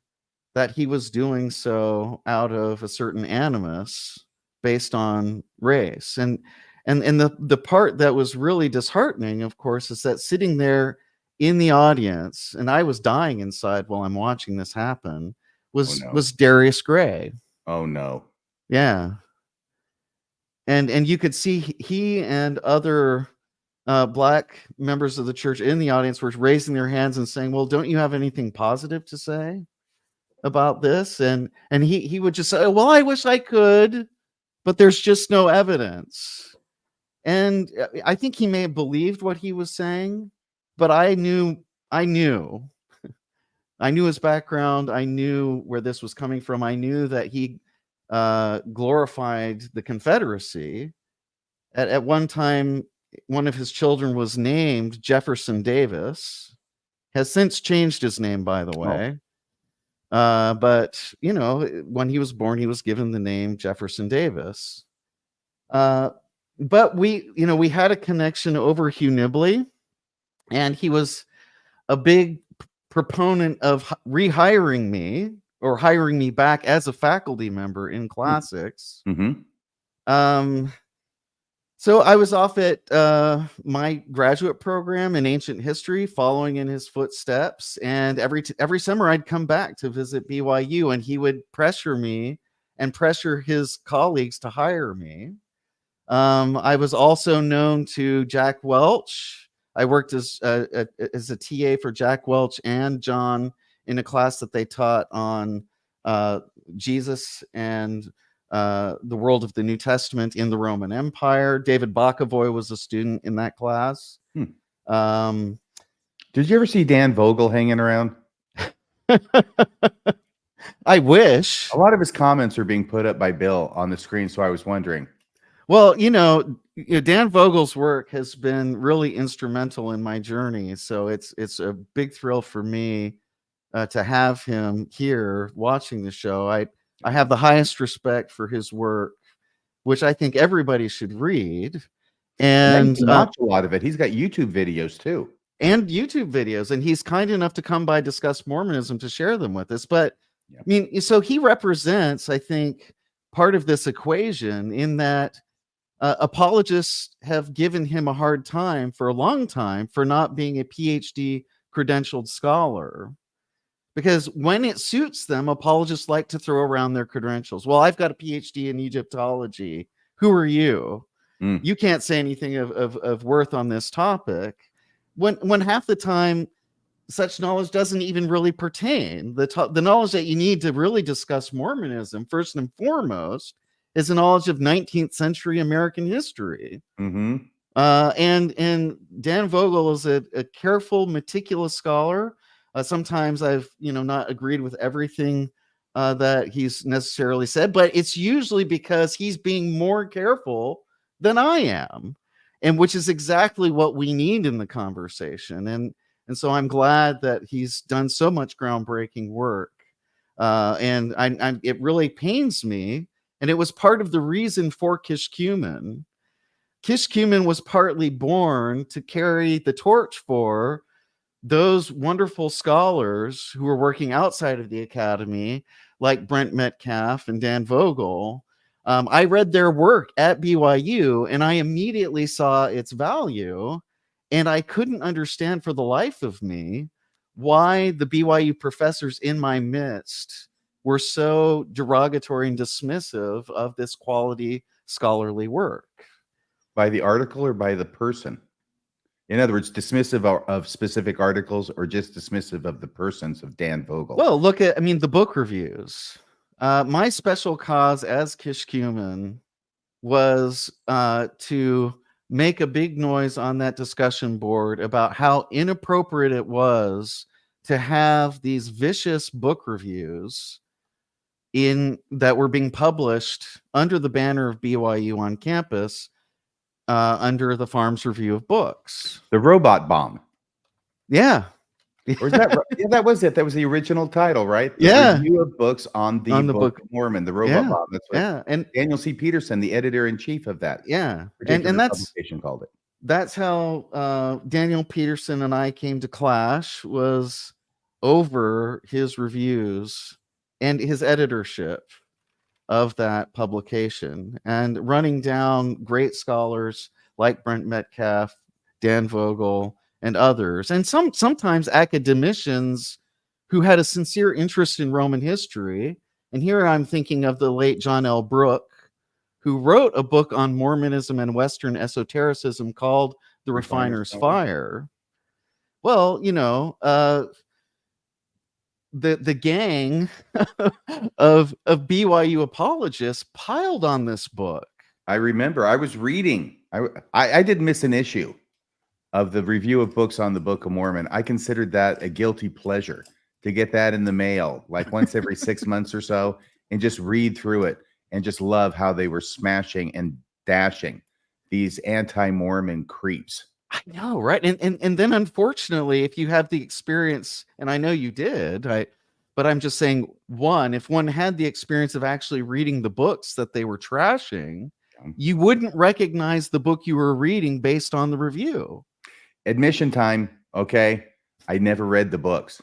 that he was doing so out of a certain animus based on race. And the part that was really disheartening, of course, is that sitting there in the audience, and I was dying inside while I'm watching this happen, was Darius Gray. Oh no. Yeah. And you could see he and other black members of the church in the audience were raising their hands and saying, well, don't you have anything positive to say about this? And he would just say, well, I wish I could, but there's just no evidence. And I think he may have believed what he was saying, but I knew his background. I knew where this was coming from. I knew that he glorified the Confederacy. At one time, one of his children was named Jefferson Davis, has since changed his name, by the way. But, you know, when he was born, he was given the name Jefferson Davis. But we had a connection over Hugh Nibley, and he was a big proponent of rehiring me or hiring me back as a faculty member in classics. Mm-hmm. So I was off at my graduate program in ancient history, following in his footsteps. And every summer I'd come back to visit BYU, and he would pressure me and pressure his colleagues to hire me. I was also known to Jack Welch. I worked as a TA for Jack Welch and John in a class that they taught on Jesus and the world of the New Testament in the Roman Empire. David Bakavoy was a student in that class. Did you ever see Dan Vogel hanging around? I wish. A lot of his comments are being put up by Bill on the screen, so I was wondering. Well, Dan Vogel's work has been really instrumental in my journey, so it's a big thrill for me to have him here watching the show. I have the highest respect for his work, which I think everybody should read. And watch a lot of it. He's got YouTube videos too. And he's kind enough to come by Discuss Mormonism to share them with us. But I mean, so he represents, I think, part of this equation in that apologists have given him a hard time for a long time for not being a PhD credentialed scholar. Because when it suits them, apologists like to throw around their credentials. Well, I've got a PhD in Egyptology. Who are you? You can't say anything of worth on this topic. When half the time such knowledge doesn't even really pertain. The knowledge that you need to really discuss Mormonism, first and foremost, is a knowledge of 19th century American history. Mm-hmm. And Dan Vogel is a careful, meticulous scholar. Sometimes I've not agreed with everything that he's necessarily said, but it's usually because he's being more careful than I am, and which is exactly what we need in the conversation. And so I'm glad that he's done so much groundbreaking work. And it really pains me. And it was part of the reason for Kishkumen. Kishkumen was partly born to carry the torch for those wonderful scholars who were working outside of the academy, like Brent Metcalf and Dan Vogel. I read their work at BYU, and I immediately saw its value. And I couldn't understand for the life of me why the BYU professors in my midst were so derogatory and dismissive of this quality scholarly work. By the article or by the person? In other words, dismissive of specific articles or just dismissive of the persons of Dan Vogel? Well, look at, the book reviews. My special cause as Kishkumen was to make a big noise on that discussion board about how inappropriate it was to have these vicious book reviews that were being published under the banner of BYU on campus, under the Farms Review of Books. The robot bomb. Yeah. Or is that right? Yeah, that was it. That was the original title, right? The Yeah. Review of Books on the Book of Mormon, the Robot Yeah. Bob. That's what Yeah. And Daniel C. Peterson, the editor-in-chief of that yeah. particular And publication, called it. that's how Daniel Peterson and I came to clash, was over his reviews and his editorship of that publication, and running down great scholars like Brent Metcalf, Dan Vogel, and others, and sometimes academicians who had a sincere interest in Roman history. And here I'm thinking of the late John L. Brooke, who wrote a book on Mormonism and Western esotericism called The Refiner's Fire. Well, the gang of BYU apologists piled on this book. I remember I was reading. I didn't miss an issue of the Review of Books on the Book of Mormon. I considered that a guilty pleasure to get that in the mail, like once every 6 months or so, and just read through it and just love how they were smashing and dashing these anti-Mormon creeps. I know, right? And then unfortunately, if you have the experience, and I know you did, but I'm just saying, if one had the experience of actually reading the books that they were trashing, you wouldn't recognize the book you were reading based on the review. Admission time, okay? I never read the books.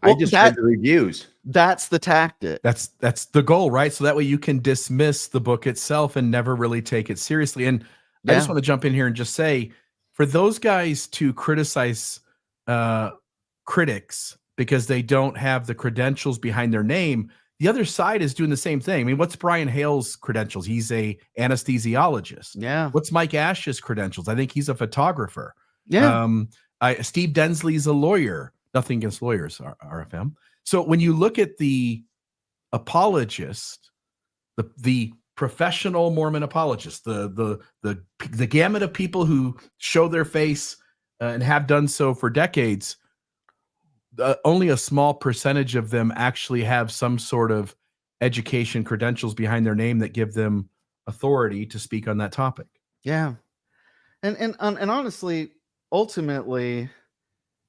I just read the reviews. That's the tactic. That's the goal, right? So that way you can dismiss the book itself and never really take it seriously. And I just want to jump in here and just say, for those guys to criticize critics because they don't have the credentials behind their name, the other side is doing the same thing. I mean, what's Brian Hale's credentials? He's a anesthesiologist. Yeah. What's Mike Ash's credentials? I think he's a photographer. Yeah. Steve Densley's a lawyer. Nothing against lawyers, RFM. So when you look at the apologist, the professional Mormon apologist, the gamut of people who show their face and have done so for decades, only a small percentage of them actually have some sort of education credentials behind their name that give them authority to speak on that topic. Yeah. And honestly, ultimately,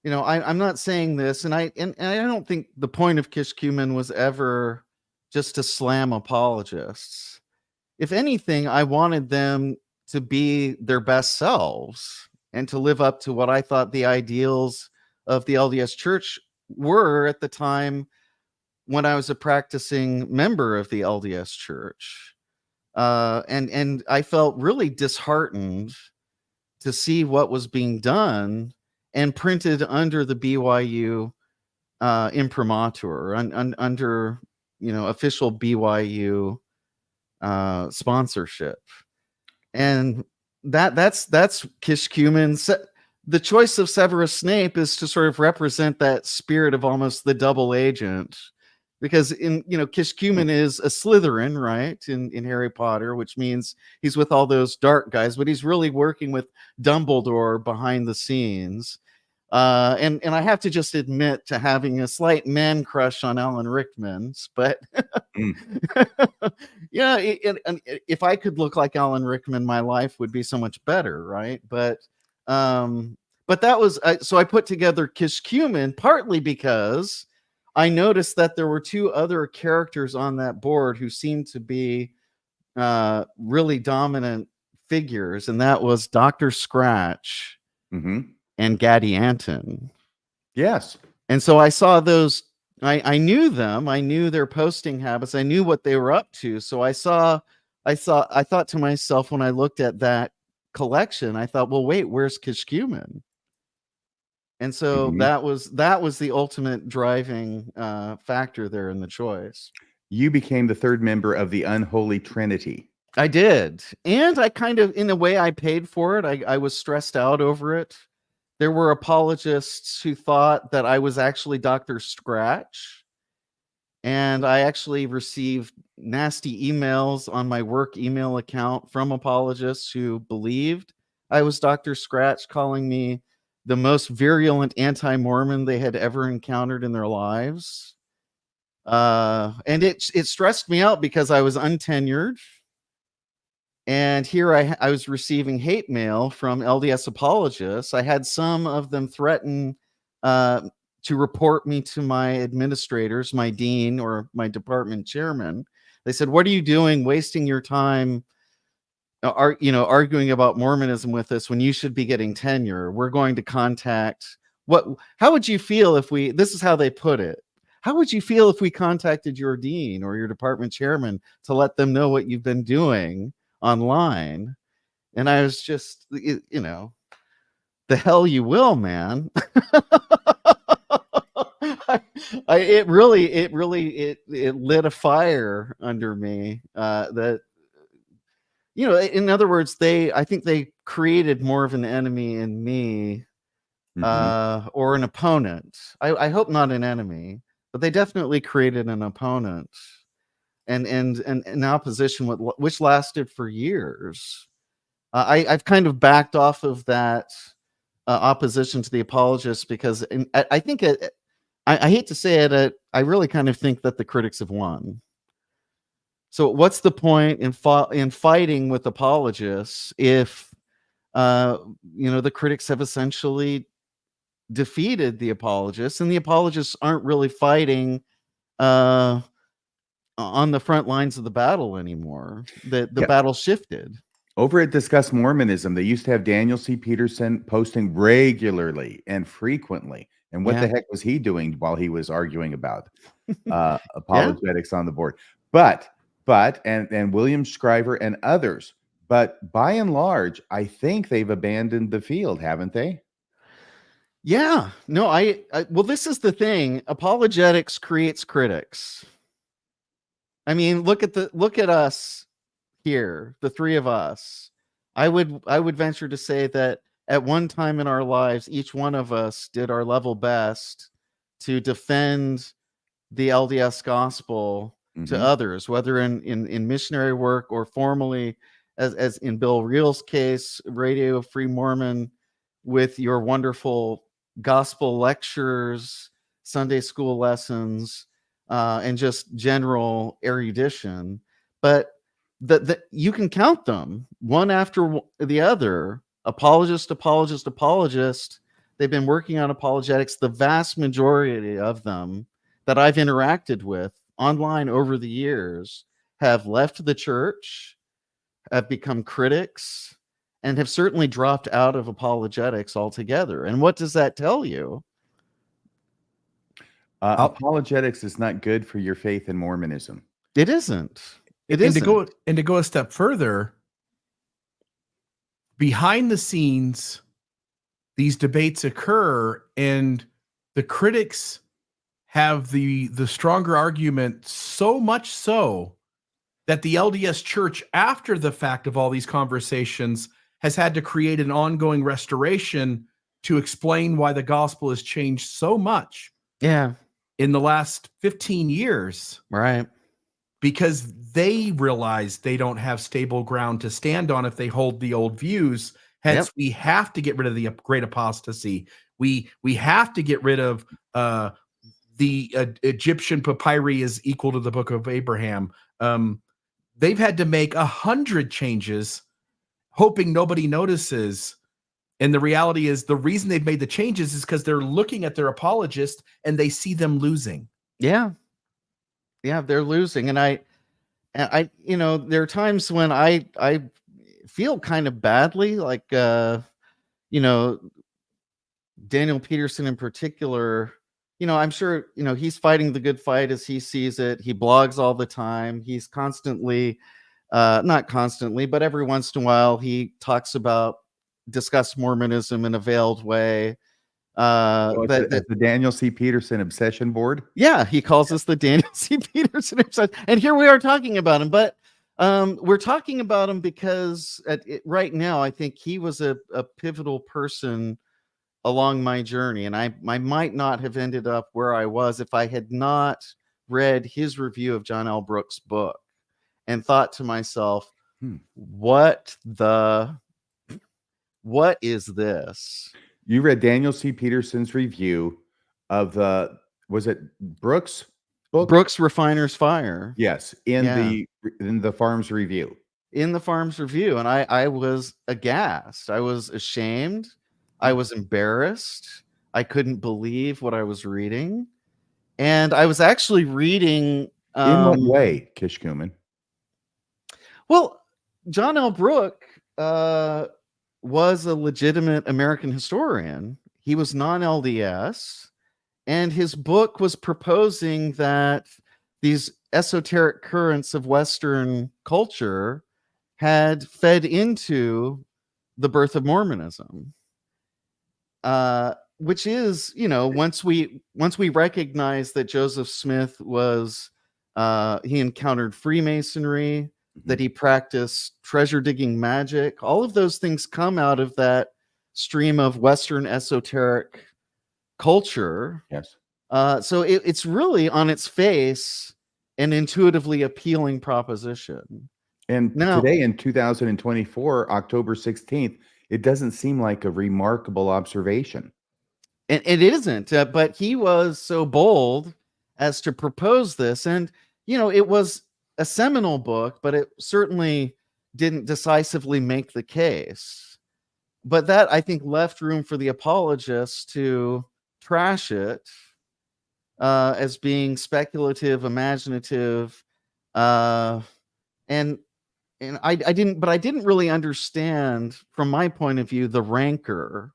I'm not saying this, and I don't think the point of Kishkumen was ever just to slam apologists. If anything, I wanted them to be their best selves and to live up to what I thought the ideals of the LDS Church were at the time when I was a practicing member of the LDS Church. And I felt really disheartened to see what was being done and printed under the BYU imprimatur, under official BYU sponsorship. And that's Kishkumen. The choice of Severus Snape is to sort of represent that spirit of almost the double agent, because Kishkumen is a Slytherin, right, in Harry Potter, which means he's with all those dark guys, but he's really working with Dumbledore behind the scenes. And I have to just admit to having a slight man crush on Alan Rickman's, but yeah, if I could look like Alan Rickman, my life would be so much better, right? But that was so I put together Kishkumen partly because I noticed that there were two other characters on that board who seemed to be really dominant figures, and that was Dr. Scratch and Gaddy Anton. Yes. And so I saw those. I knew them. I knew their posting habits. I knew what they were up to. So I thought to myself when I looked at that collection, I thought, well, wait, where's Kishkumen? And so that was the ultimate driving factor there in the choice. You became the third member of the Unholy Trinity. I did. And I kind of, in a way, I paid for it. I was stressed out over it. There were apologists who thought that I was actually Dr. Scratch. And I actually received nasty emails on my work email account from apologists who believed I was Dr. Scratch, calling me the most virulent anti-Mormon they had ever encountered in their lives. And it stressed me out because I was untenured. And here I was receiving hate mail from LDS apologists. I had some of them threaten to report me to my administrators, my dean or my department chairman. They said, "What are you doing wasting your time arguing about Mormonism with us when you should be getting tenure? We're going to contact how would you feel if this is how they put it. How would you feel if we contacted your dean or your department chairman to let them know what you've been doing online?" And I was just, the hell you will, man. It lit a fire under me, that, in other words, I think they created more of an enemy in me, or an opponent. I hope not an enemy, but they definitely created an opponent and an opposition which lasted for years. I've kind of backed off of that opposition to the Apologists because I think I hate to say it, I really kind of think that the critics have won. So what's the point in fighting with apologists if the critics have essentially defeated the apologists, and the apologists aren't really fighting on the front lines of the battle anymore? The battle shifted. Over at Discuss Mormonism, they used to have Daniel C. Peterson posting regularly and frequently. And what the heck was he doing while he was arguing about apologetics on the board? But William Shriver and others. But by and large, I think they've abandoned the field, haven't they? Yeah. No, well, this is the thing. Apologetics creates critics. I mean, look at us here, the three of us. I would venture to say that at one time in our lives, each one of us did our level best to defend the LDS gospel to others, whether in missionary work or formally, as in Bill Reel's case, Radio Free Mormon, with your wonderful gospel lectures, Sunday school lessons, and just general erudition. But you can count them one after the other. Apologist. They've been working on apologetics. The vast majority of them that I've interacted with online over the years have left the church, have become critics, and have certainly dropped out of apologetics altogether. And what does that tell you? Apologetics is not good for your faith in Mormonism. It isn't. To go a step further, behind the scenes, these debates occur, and the critics have the stronger argument, so much so that the LDS Church, after the fact of all these conversations, has had to create an ongoing restoration to explain why the gospel has changed so much in the last 15 years. Right. Because they realize they don't have stable ground to stand on if they hold the old views. Hence, we have to get rid of the great apostasy. We have to get rid of the Egyptian papyri is equal to the Book of Abraham. They've had to make 100 changes, hoping nobody notices. And the reality is, the reason they've made the changes is because they're looking at their apologist and they see them losing. Yeah, they're losing. And I there are times when I feel kind of badly, like Daniel Peterson in particular. I'm sure he's fighting the good fight as he sees it. He blogs all the time. He's constantly, not constantly, but every once in a while, he talks about Discuss Mormonism in a veiled way. The Daniel C. Peterson obsession board. Yeah, he calls us the Daniel C. Peterson obsession, and here we are talking about him. But we're talking about him because right now, I think he was a pivotal person along my journey, and I might not have ended up where I was if I had not read his review of John L. Brooks' book and thought to myself, what is this? You read Daniel C. Peterson's review of was it Brooks' book? Brooks Refiner's Fire. Yes, in the Farms Review. In the Farms Review, and I was aghast. I was ashamed. I was embarrassed. I couldn't believe what I was reading. And I was actually reading. In what way, Kishkumen? Well, John L. Brooke was a legitimate American historian. He was non-LDS, and his book was proposing that these esoteric currents of Western culture had fed into the birth of Mormonism. Which is, once we recognize that Joseph Smith was, he encountered Freemasonry, that he practiced treasure digging magic, all of those things come out of that stream of Western esoteric culture. Yes. So it's really on its face an intuitively appealing proposition. And Now, today in 2024, October 16th, it doesn't seem like a remarkable observation. and it isn't, but he was so bold as to propose this. And, it was a seminal book, but it certainly didn't decisively make the case. But that, I think, left room for the apologists to trash it as being speculative, imaginative, and I didn't really understand, from my point of view, the rancor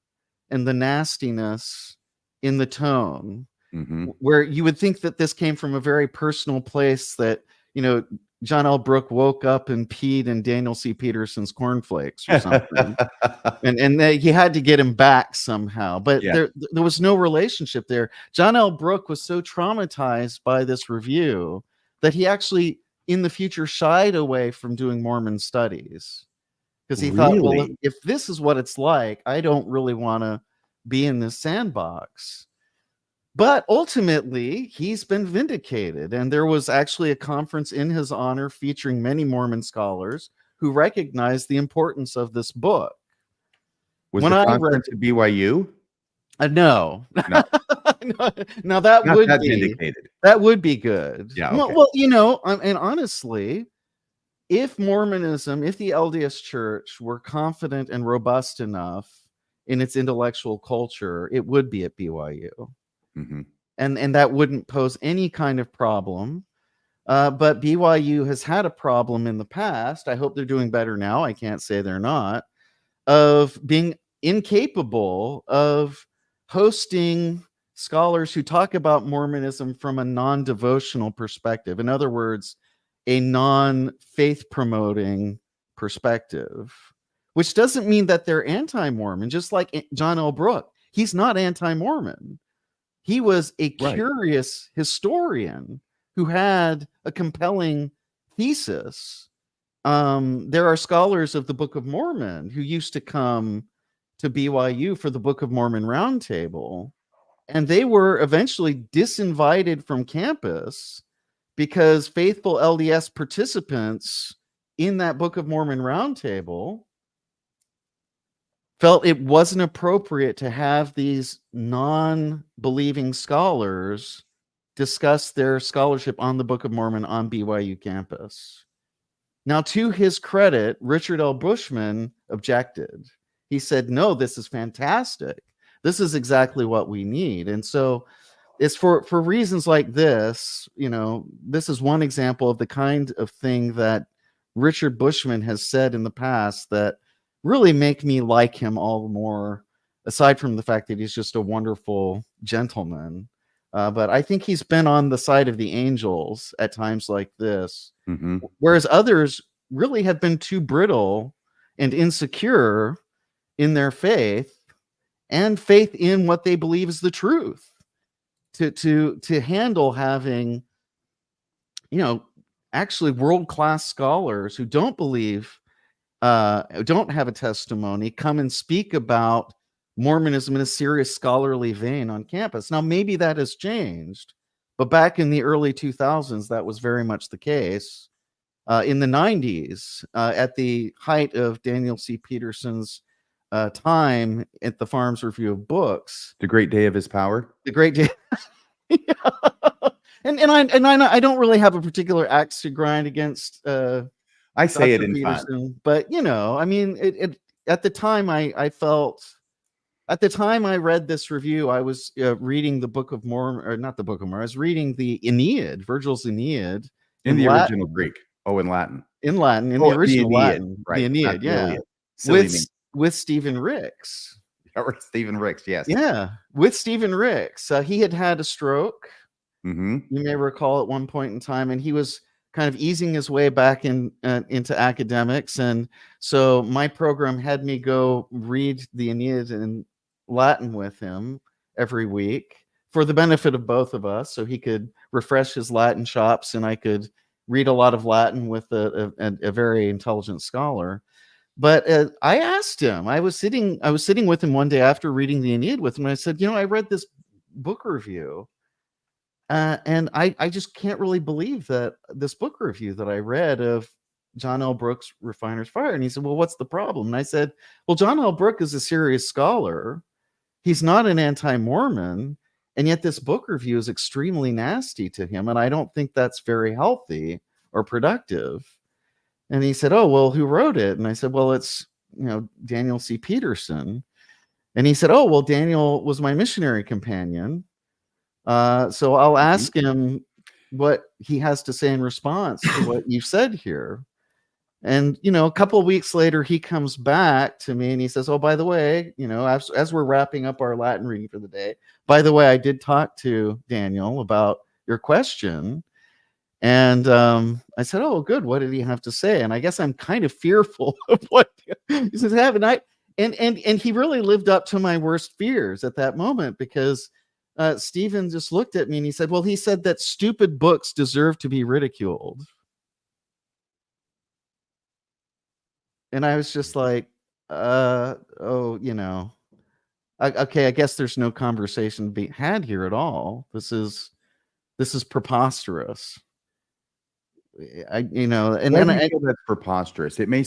and the nastiness in the tone, where you would think that this came from a very personal place, that, John L. Brooke woke up and peed in Daniel C. Peterson's cornflakes or something. and he had to get him back somehow. But there was no relationship there. John L. Brooke was so traumatized by this review that he actually, in the future, shied away from doing Mormon studies, because he thought, well, if this is what it's like, I don't really want to be in this sandbox. But ultimately, he's been vindicated. And there was actually a conference in his honor featuring many Mormon scholars who recognized the importance of this book. Was the conference at BYU? No. No, that Not would that be vindicated. That would be good. Yeah. Okay. Well, and honestly, if Mormonism, if the LDS Church were confident and robust enough in its intellectual culture, it would be at BYU. And that wouldn't pose any kind of problem. But BYU has had a problem in the past. I hope they're doing better now. I can't say they're not, of being incapable of hosting scholars who talk about Mormonism from a non-devotional perspective. In other words, a non-faith promoting perspective, which doesn't mean that they're anti-Mormon. Just like John L. Brooke, he's not anti-Mormon. He was a curious historian who had a compelling thesis. There are scholars of the Book of Mormon who used to come to BYU for the Book of Mormon Roundtable, and they were eventually disinvited from campus because faithful LDS participants in that Book of Mormon Roundtable felt it wasn't appropriate to have these non-believing scholars discuss their scholarship on the Book of Mormon on BYU campus. Now, to his credit, Richard L. Bushman objected. He said, no, this is fantastic. This is exactly what we need. And so it's for reasons like this, this is one example of the kind of thing that Richard Bushman has said in the past that really make me like him all the more, aside from the fact that he's just a wonderful gentleman. But I think he's been on the side of the angels at times like this, whereas others really have been too brittle and insecure in their faith and faith in what they believe is the truth to handle having, actually world-class scholars who don't believe, don't have a testimony, come and speak about Mormonism in a serious scholarly vein on campus. Now, maybe that has changed, but back in the early 2000s, that was very much the case. In the 90s, at the height of Daniel C. Peterson's time at the Farms Review of Books, the great day of his power, the great day. And I don't really have a particular axe to grind against. I say Dr. it in Peterson, fun, but I mean, it at the time I felt At the time I read this review, I was reading the Book of Mormon, or not the Book of Mormon. I was reading the Aeneid, Virgil's Aeneid, in the Latin, original Greek. Oh, in Latin. in Latin, in Oh, the original Aeneid, Latin, right? the Aeneid, Not the yeah, Iliad. Silly me. with Stephen Ricks. Or Stephen Ricks, yes. Yeah, with Stephen Ricks. He had a stroke. Mm-hmm. You may recall at one point in time, and he was kind of easing his way back into academics. And so my program had me go read the Aeneid in Latin with him every week for the benefit of both of us, so he could refresh his Latin chops and I could read a lot of Latin with a very intelligent scholar. But I asked him, I was sitting with him one day after reading the Aeneid with him, and I said, I read this book review, and I just can't really believe that this book review that I read of John L. Brooks' Refiner's Fire. And he said, well, what's the problem? And I said, well, John L. Brooks is a serious scholar. He's not an anti-Mormon. And yet this book review is extremely nasty to him. And I don't think that's very healthy or productive. And he said, oh, well, who wrote it? And I said, well, it's, Daniel C. Peterson. And he said, oh, well, Daniel was my missionary companion. So I'll ask him what he has to say in response to what you've said here. And, a couple of weeks later, he comes back to me and he says, oh, by the way, as we're wrapping up our Latin reading for the day, by the way, I did talk to Daniel about your question. And I said, oh, good. What did he have to say? And I guess I'm kind of fearful of what he says happened. And he really lived up to my worst fears at that moment, because Stephen just looked at me and he said, well, he said that stupid books deserve to be ridiculed. And I was just like, okay, I guess there's no conversation to be had here at all. This is preposterous. I feel that's preposterous. It may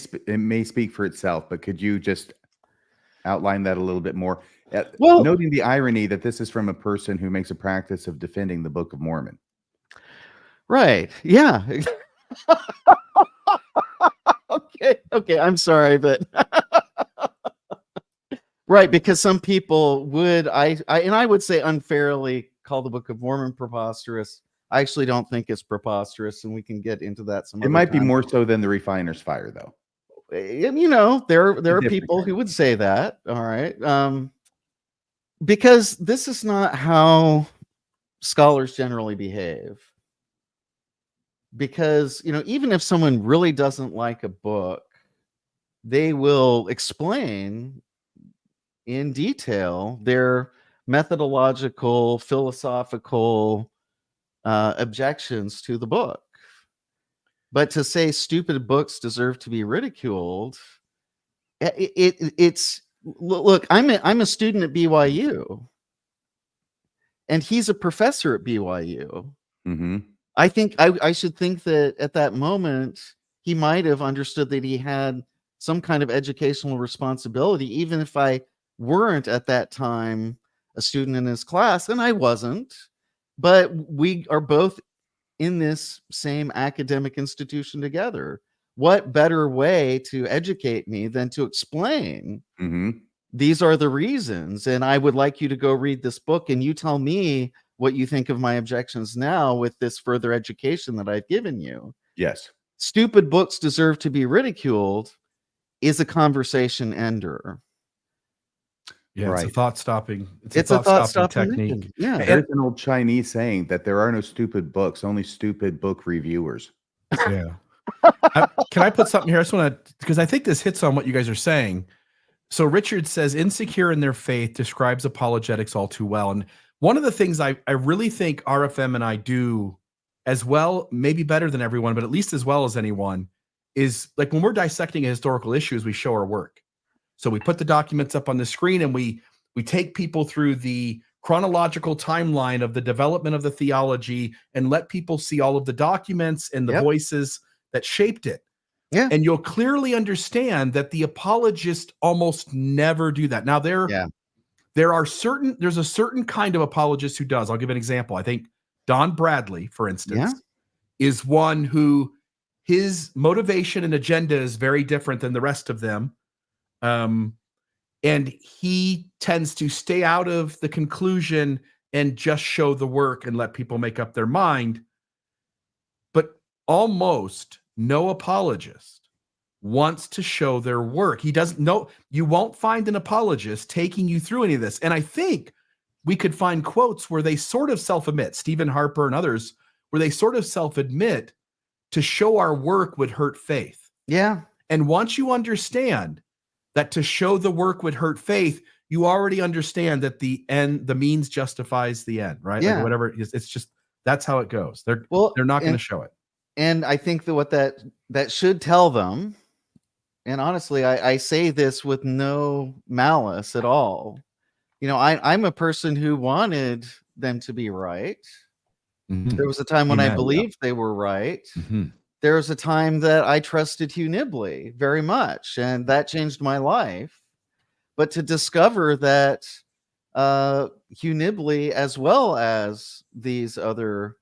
speak for itself, but could you just outline that a little bit more? Well, noting the irony that this is from a person who makes a practice of defending the Book of Mormon. Right. Yeah. Okay. I'm sorry, but right, because some people would, I would say unfairly call the Book of Mormon preposterous. I actually don't think it's preposterous, and we can get into that some. It might be more so than the Refiner's Fire, though. There are people who would say that. All right, because this is not how scholars generally behave. Because even if someone really doesn't like a book, they will explain in detail their methodological, philosophical objections to the book. But to say stupid books deserve to be ridiculed, it's look. I'm a student at BYU, and he's a professor at BYU. Mm-hmm. I think I should think that at that moment he might have understood that he had some kind of educational responsibility, even if I weren't at that time a student in his class, and I wasn't. But we are both in this same academic institution together. What better way to educate me than to explain these are the reasons, and I would like you to go read this book and you tell me what you think of my objections now with this further education that I've given you. Yes. Stupid books deserve to be ridiculed is a conversation ender. Yeah, right. It's a thought-stopping. It's a thought-stopping technique. Yeah, there's an old Chinese saying that there are no stupid books, only stupid book reviewers. Yeah. Can I put something here? I just want to, because I think this hits on what you guys are saying. So Richard says, insecure in their faith describes apologetics all too well. And one of the things I really think RFM and I do as well, maybe better than everyone, but at least as well as anyone, is like when we're dissecting a historical issue, we show our work. So we put the documents up on the screen and we take people through the chronological timeline of the development of the theology and let people see all of the documents and the voices that shaped it. Yeah. And you'll clearly understand that the apologists almost never do that. Now there's a certain kind of apologist who does. I'll give an example. I think Don Bradley, for instance, is one who his motivation and agenda is very different than the rest of them. And And he tends to stay out of the conclusion and just show the work and let people make up their mind. But almost no apologist wants to show their work. He doesn't know. You won't find an apologist taking you through any of this. And I think we could find quotes where they sort of self-admit, Stephen Harper and others, where they sort of self-admit to show our work would hurt faith. Yeah. And once you understand that to show the work would hurt faith, you already understand that the means justifies the end, right? Yeah. Like whatever it is, it's just, that's how it goes. They're not going to show it. And I think that what that should tell them, and honestly, I say this with no malice at all. You know, I'm a person who wanted them to be right. Mm-hmm. There was a time when I believed they were right. Mm-hmm. There was a time that I trusted Hugh Nibley very much, and that changed my life. But to discover that Hugh Nibley, as well as these other,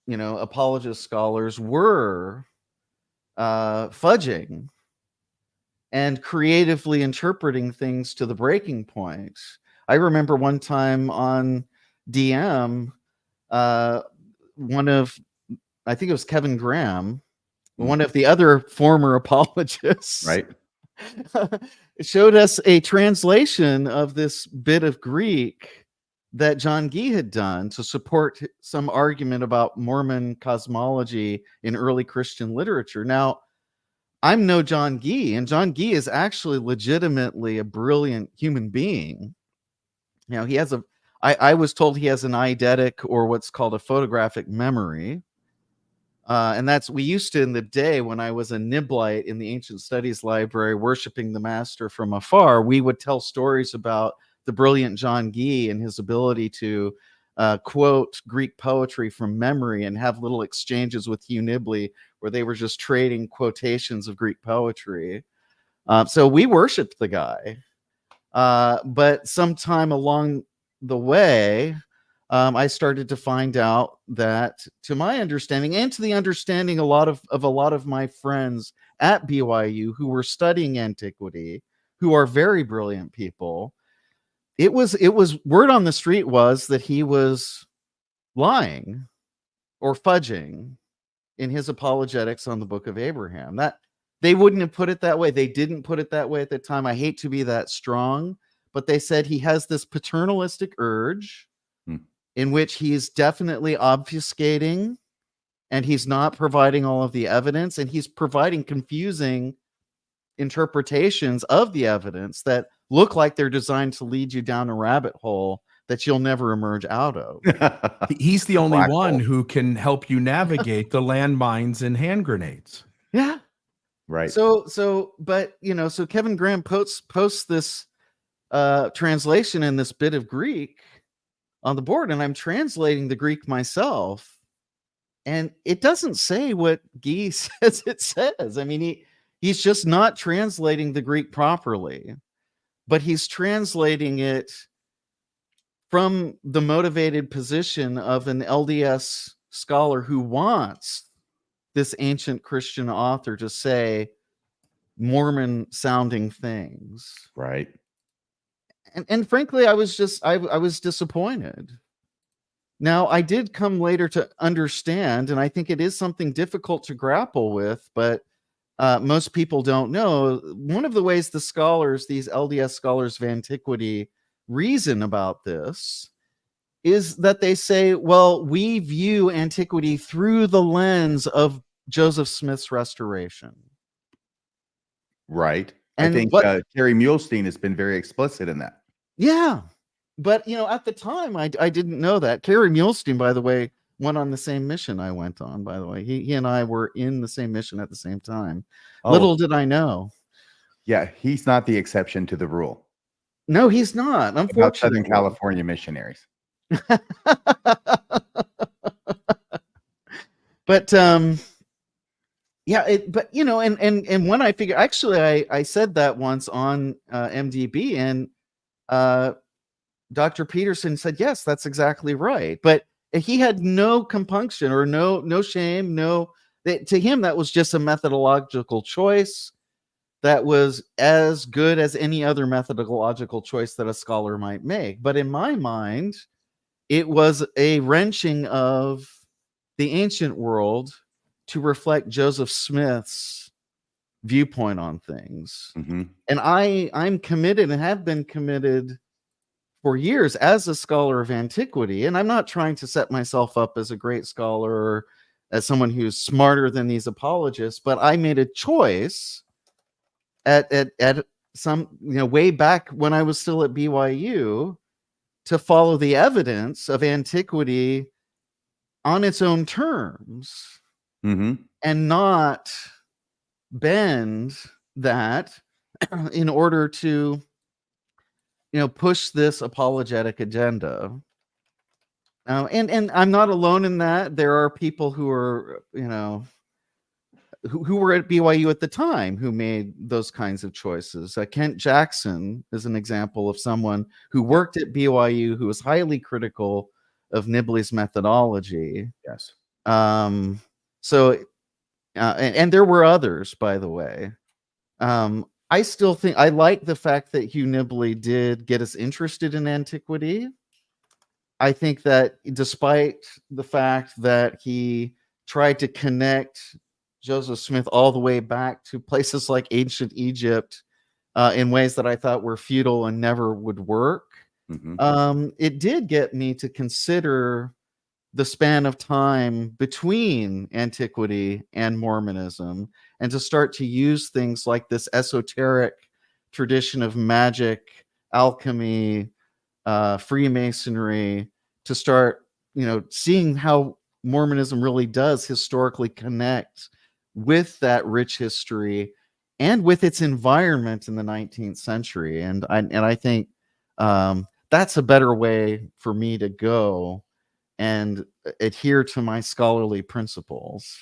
apologist scholars, were fudging and creatively interpreting things to the breaking point. I remember one time on DM, I think it was Kevin Graham, one of the other former apologists, right, showed us a translation of this bit of Greek that John Gee had done to support some argument about Mormon cosmology in early Christian literature. Now, I'm no John Gee, and John Gee is actually legitimately a brilliant human being. You know, he has I was told he has an eidetic, or what's called a photographic memory. And we used to, in the day when I was a Niblite in the Ancient Studies Library, worshiping the master from afar, we would tell stories about the brilliant John Gee and his ability to quote Greek poetry from memory and have little exchanges with Hugh Nibley where they were just trading quotations of Greek poetry. So we worshiped the guy. But sometime along the way, I started to find out that, to my understanding, and to the understanding a lot of my friends at BYU who were studying antiquity, who are very brilliant people, it was word on the street was that he was lying or fudging in his apologetics on the Book of Abraham. That they wouldn't have put it that way. They didn't put it that way at the time. I hate to be that strong, but they said he has this paternalistic urge in which he's definitely obfuscating, and he's not providing all of the evidence, and he's providing confusing interpretations of the evidence that look like they're designed to lead you down a rabbit hole that you'll never emerge out of. He's the only one who can help you navigate the landmines and hand grenades. Yeah. Right. So Kevin Graham posts this translation in this bit of Greek on the board, and I'm translating the Greek myself, and it doesn't say what Gee says it says. I mean, he's just not translating the Greek properly, but he's translating it from the motivated position of an LDS scholar who wants this ancient Christian author to say Mormon sounding things. Right. And frankly, I was disappointed. Now, I did come later to understand, and I think it is something difficult to grapple with, but most people don't know. One of the ways the scholars, these LDS scholars of antiquity, reason about this is that they say, well, we view antiquity through the lens of Joseph Smith's restoration. Right. And I think Terry Muhlestein has been very explicit in that. Yeah. But, at the time, I didn't know that. Terry Muhlestein, by the way, went on the same mission I went on, by the way. He and I were in the same mission at the same time. Oh. Little did I know. Yeah, he's not the exception to the rule. No, he's not. Unfortunately. About Southern California missionaries. But yeah, and when I figure, actually, I said that once on MDB, and Dr. Peterson said, yes, that's exactly right. But he had no compunction or no shame. To him, that was just a methodological choice. that was as good as any other methodological choice that a scholar might make. But in my mind, it was a wrenching of the ancient world to reflect Joseph Smith's viewpoint on things. Mm-hmm. And I'm committed and have been committed for years as a scholar of antiquity. And I'm not trying to set myself up as a great scholar or as someone who's smarter than these apologists, but I made a choice at some, way back when I was still at BYU to follow the evidence of antiquity on its own terms Mm-hmm. and not bend that in order to push this apologetic agenda. And I'm not alone in that. There are people who are who were at BYU at the time who made those kinds of choices. Kent Jackson is an example of someone who worked at BYU who was highly critical of Nibley's methodology. Yes. So there were others, by the way. I still think I like the fact that Hugh Nibley did get us interested in antiquity. I think that despite the fact that he tried to connect Joseph Smith all the way back to places like ancient Egypt in ways that I thought were futile and never would work, it did get me to consider the span of time between antiquity and Mormonism, and to start to use things like this esoteric tradition of magic, alchemy, Freemasonry, to start, seeing how Mormonism really does historically connect with that rich history and with its environment in the 19th century. And I think that's a better way for me to go and adhere to my scholarly principles.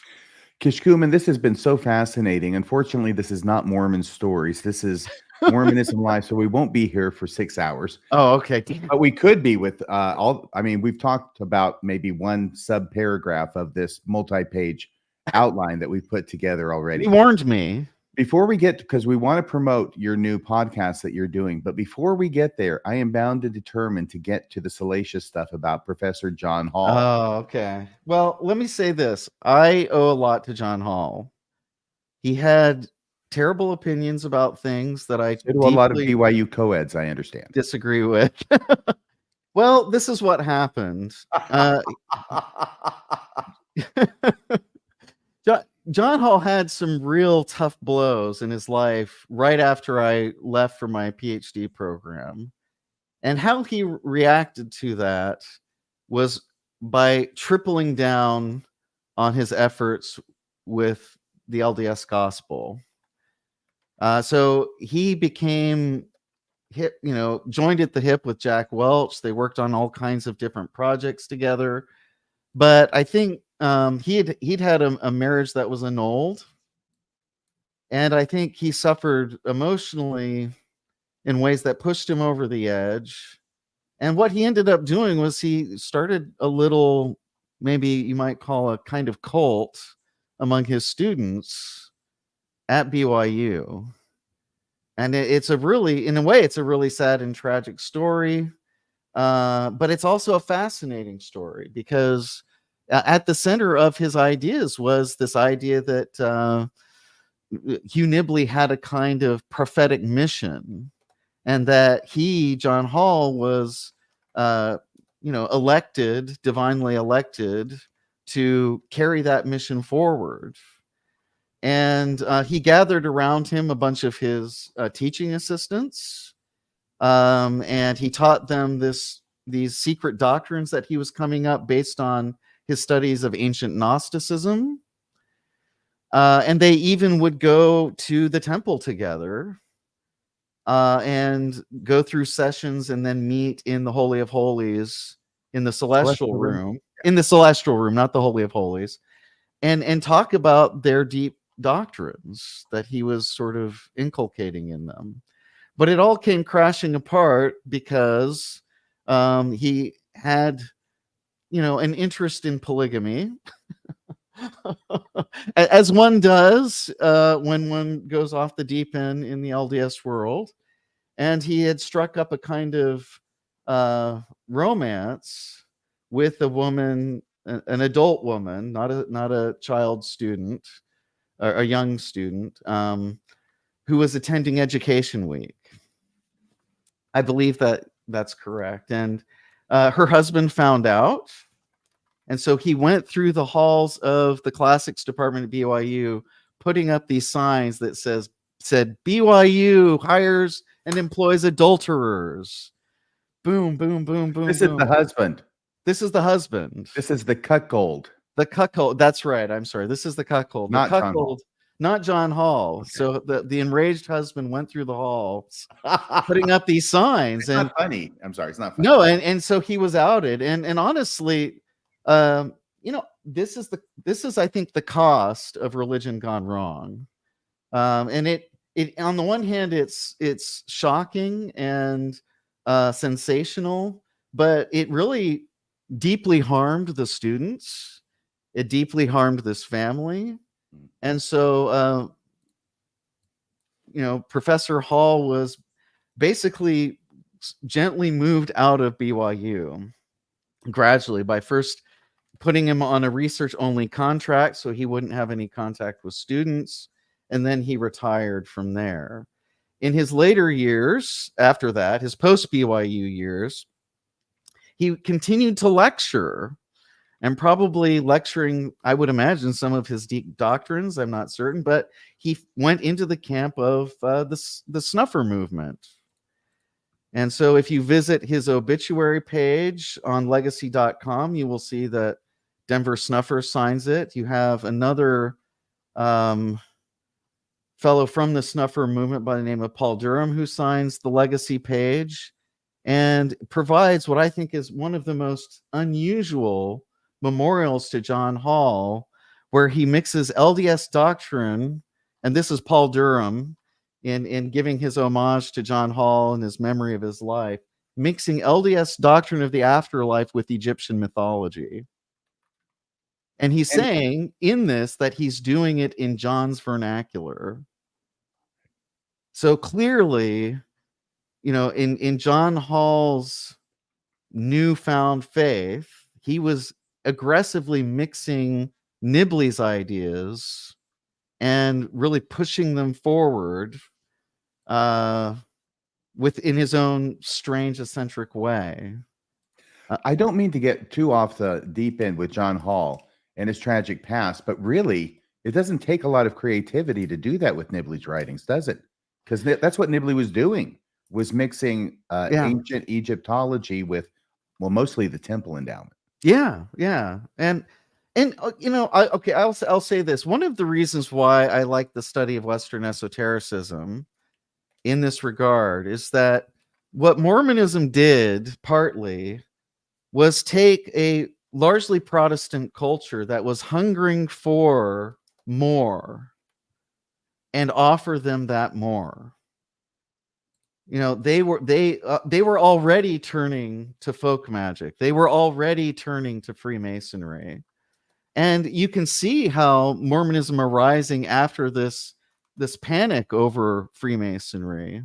Kishkumen, this has been so fascinating. Unfortunately, this is not Mormon stories. This is Mormonism Live, so we won't be here for 6 hours. Oh, okay. But we could be with we've talked about maybe one sub-paragraph of this multi-page outline that we've put together already. He warned me. Before we get, because we want to promote your new podcast that you're doing, but before we get there, I am bound and determined to get to the salacious stuff about Professor John Hall. Oh, okay. Well, let me say this. I owe a lot to John Hall. He had terrible opinions about things that I a lot of BYU co-eds, I understand. Disagree with. Well, this is what happened. John Hall had some real tough blows in his life right after I left for my PhD program. And how he reacted to that was by tripling down on his efforts with the LDS gospel. So he became hip, joined at the hip with Jack Welch. They worked on all kinds of different projects together. But I think he'd had a marriage that was annulled. And I think he suffered emotionally in ways that pushed him over the edge. And what he ended up doing was he started a little, maybe you might call a kind of cult among his students at BYU. And it's a really, in a way, it's a really sad and tragic story. But it's also a fascinating story because at the center of his ideas was this idea that Hugh Nibley had a kind of prophetic mission, and that he, John Hall, was, elected, divinely elected, to carry that mission forward. And he gathered around him a bunch of his teaching assistants, and he taught them these secret doctrines that he was coming up based on his studies of ancient Gnosticism. And they even would go to the temple together and go through sessions and then meet in the Holy of Holies in the celestial room. In the celestial room, not the Holy of Holies, and talk about their deep doctrines that he was sort of inculcating in them. But it all came crashing apart because he had, an interest in polygamy. as one does when one goes off the deep end in the LDS world. And he had struck up a kind of romance with a woman, an adult woman, not a child student, or a young student, who was attending Education Week. I believe that that's correct. And her husband found out. And so he went through the halls of the classics department at BYU, putting up these signs that said BYU hires and employs adulterers. Boom, boom, boom, boom. This boom. is the husband. This is the husband. This is the cuckold. The cuckold. That's right. I'm sorry. This is the cuckold. Not the John Hall. Not John Hall. Okay. So the enraged husband went through the halls, putting up these signs. It's and not funny. I'm sorry. It's not funny. no, and so he was outed. And honestly, this is I think the cost of religion gone wrong. And it on the one hand, it's shocking and sensational, but it really deeply harmed the students. It deeply harmed this family. And so, Professor Hall was basically gently moved out of BYU gradually by first putting him on a research-only contract so he wouldn't have any contact with students, and then he retired from there. In his later years, after that, his post-BYU years, he continued to lecture, and probably lecturing, I would imagine, some of his deep doctrines. I'm not certain, but he went into the camp of the snuffer movement. And so if you visit his obituary page on legacy.com, you will see that Denver Snuffer signs it. You have another fellow from the snuffer movement by the name of Paul Durham who signs the legacy page and provides what I think is one of the most unusual memorials to John Hall, where he mixes LDS doctrine, and this is Paul Durham in giving his homage to John Hall and his memory of his life, mixing LDS doctrine of the afterlife with Egyptian mythology. And he's saying in this that he's doing it in John's vernacular. So clearly, in John Hall's newfound faith, he was aggressively mixing Nibley's ideas and really pushing them forward within his own strange, eccentric way. I don't mean to get too off the deep end with John Hall and his tragic past, but really, it doesn't take a lot of creativity to do that with Nibley's writings, does it? Because that's what Nibley was doing, was mixing ancient Egyptology with, well, mostly the temple endowment. Yeah. And I'll say this. One of the reasons why I like the study of Western esotericism in this regard is that what Mormonism did partly was take a largely Protestant culture that was hungering for more and offer them that more. They were already turning to folk magic. They were already turning to Freemasonry. And you can see how Mormonism arising after this panic over Freemasonry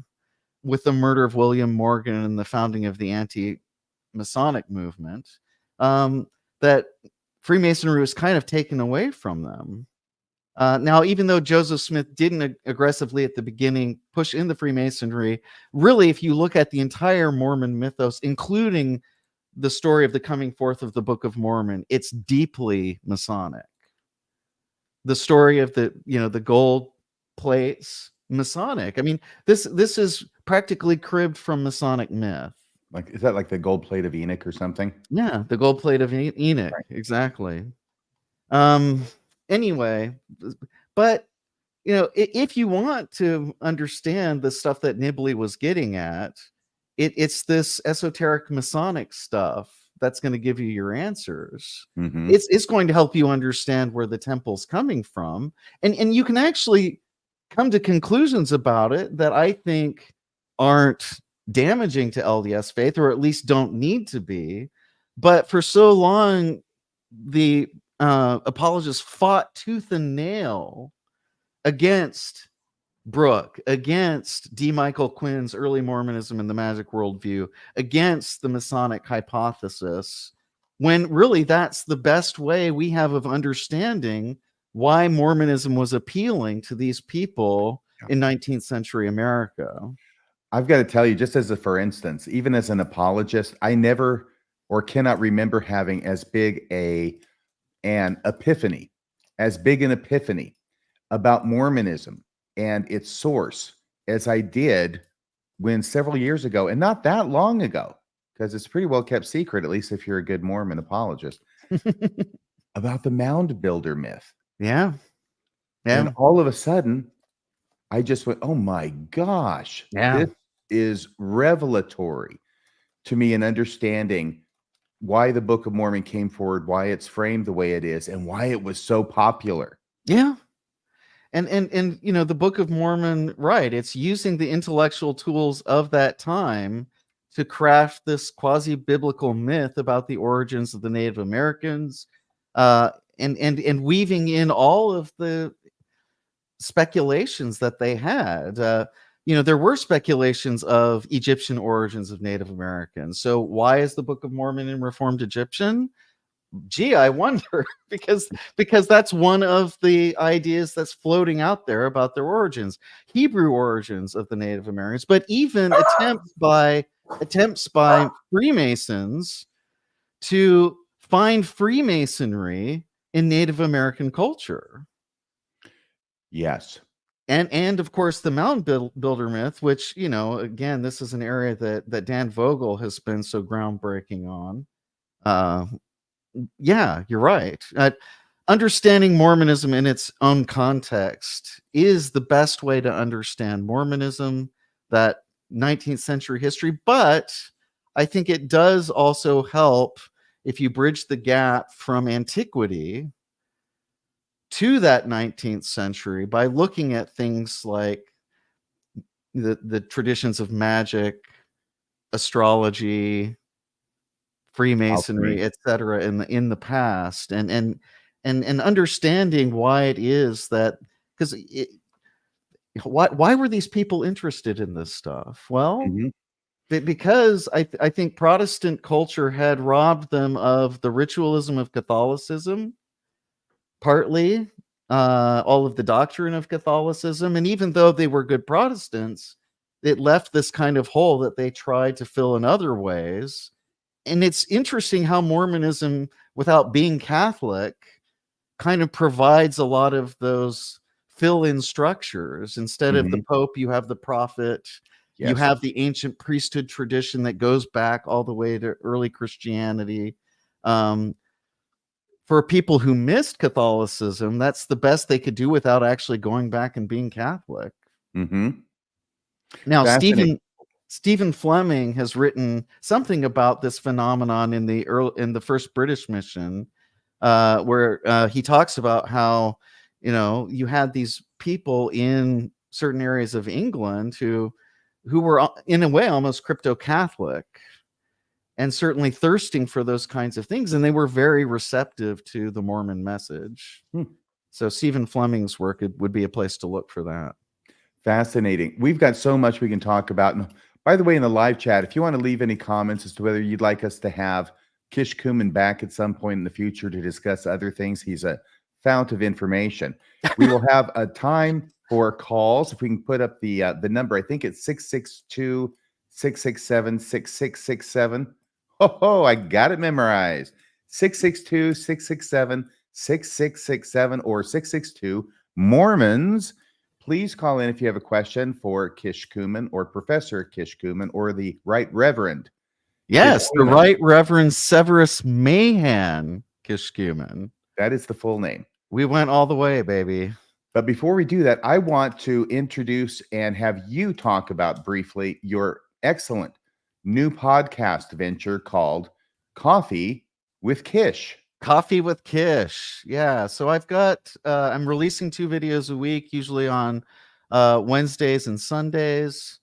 with the murder of William Morgan and the founding of the anti-Masonic movement, that Freemasonry was kind of taken away from them. Now, even though Joseph Smith didn't aggressively at the beginning push in the Freemasonry, really, if you look at the entire Mormon mythos, including the story of the coming forth of the Book of Mormon, it's deeply Masonic. The story of the gold plates, Masonic. I mean, this is practically cribbed from Masonic myth. Like, is that like the gold plate of Enoch or something? Yeah, the gold plate of Enoch, right. Exactly. Anyway, but if you want to understand the stuff that Nibley was getting at, it's this esoteric Masonic stuff that's going to give you your answers. Mm-hmm. It's going to help you understand where the temple's coming from, and you can actually come to conclusions about it that I think aren't damaging to LDS faith, or at least don't need to be. But for so long, the apologists fought tooth and nail against Brooke, against D. Michael Quinn's early Mormonism and the Magic Worldview, against the Masonic hypothesis, when really that's the best way we have of understanding why Mormonism was appealing to these people in 19th century America. I've got to tell you, just as a for instance, even as an apologist, I never or cannot remember having as big an epiphany about Mormonism and its source as I did when several years ago, and not that long ago, because it's pretty well kept secret, at least if you're a good Mormon apologist, about the mound builder myth. Yeah. And all of a sudden, I just went, oh my gosh, this is revelatory to me in understanding why the Book of Mormon came forward, why it's framed the way it is, and why it was so popular. Yeah. And you know, the Book of Mormon, right, it's using the intellectual tools of that time to craft this quasi-biblical myth about the origins of the Native Americans, and weaving in all of the speculations that they had. You know, there were speculations of Egyptian origins of Native Americans. So why is the Book of Mormon in Reformed Egyptian? Gee, I wonder, because that's one of the ideas that's floating out there about their origins, Hebrew origins of the Native Americans, but even attempts by Freemasons to find Freemasonry in Native American culture. Yes. And of course the mound builder myth, which, you know, again, this is an area that Dan Vogel has been so groundbreaking on. Yeah, you're right. Understanding Mormonism in its own context is the best way to understand Mormonism, that 19th century history. But I think it does also help if you bridge the gap from antiquity to that 19th century by looking at things like the traditions of magic, astrology, Freemasonry, etc., in the past, and understanding why it is that, because why were these people interested in this stuff? Well, because I think Protestant culture had robbed them of the ritualism of Catholicism, partly all of the doctrine of Catholicism, and even though they were good Protestants, it left this kind of hole that they tried to fill in other ways. And it's interesting how Mormonism, without being Catholic, kind of provides a lot of those fill-in structures. Instead of the Pope, you have the prophet. Yes. You have the ancient priesthood tradition that goes back all the way to early Christianity. For people who missed Catholicism, that's the best they could do without actually going back and being Catholic. Now, Stephen Fleming has written something about this phenomenon in the first British mission, where he talks about how, you know, you had these people in certain areas of England who were in a way almost crypto-Catholic and certainly thirsting for those kinds of things, and they were very receptive to the Mormon message. So Stephen Fleming's work would be a place to look for that. Fascinating. We've got so much we can talk about. And by the way, in the live chat, if you want to leave any comments as to whether you'd like us to have Kishkumen back at some point in the future to discuss other things, he's a fount of information. We will have a time for calls. If we can put up the number, I think it's 662-667-6667. Oh, I got it memorized. 662-667-6667 or 662 Mormons. Please call in if you have a question for Kishkumen or Professor Kishkumen or the Right Reverend. Yes, the Right Reverend Severus Mahan Kishkumen. That is the full name. We went all the way, baby. But before we do that, I want to introduce and have you talk about briefly your excellent new podcast venture called Coffee with Kish. Coffee with Kish. Yeah. So I've got, I'm releasing 2 videos a week, usually on Wednesdays and Sundays,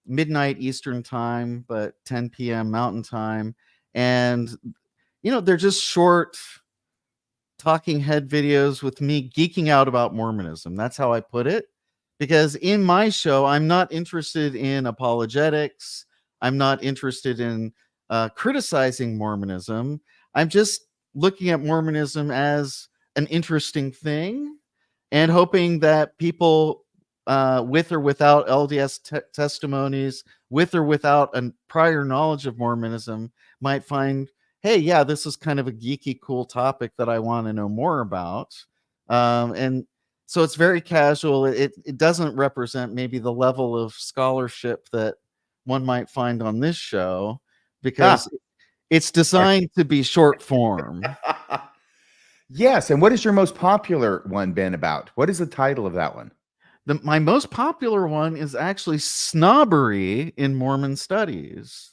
midnight Eastern time, but 10 p.m. Mountain time. And, you know, they're just short talking head videos with me geeking out about Mormonism. That's how I put it. Because in my show, I'm not interested in apologetics. I'm not interested in criticizing Mormonism. I'm just looking at Mormonism as an interesting thing and hoping that people with or without LDS testimonies, with or without a prior knowledge of Mormonism, might find, hey, yeah, this is kind of a geeky, cool topic that I want to know more about. And so it's very casual. It doesn't represent maybe the level of scholarship that one might find on this show, because it's designed to be short form. Yes. And what is your most popular one been about? What is the title of that one? My most popular one is actually Snobbery in Mormon Studies.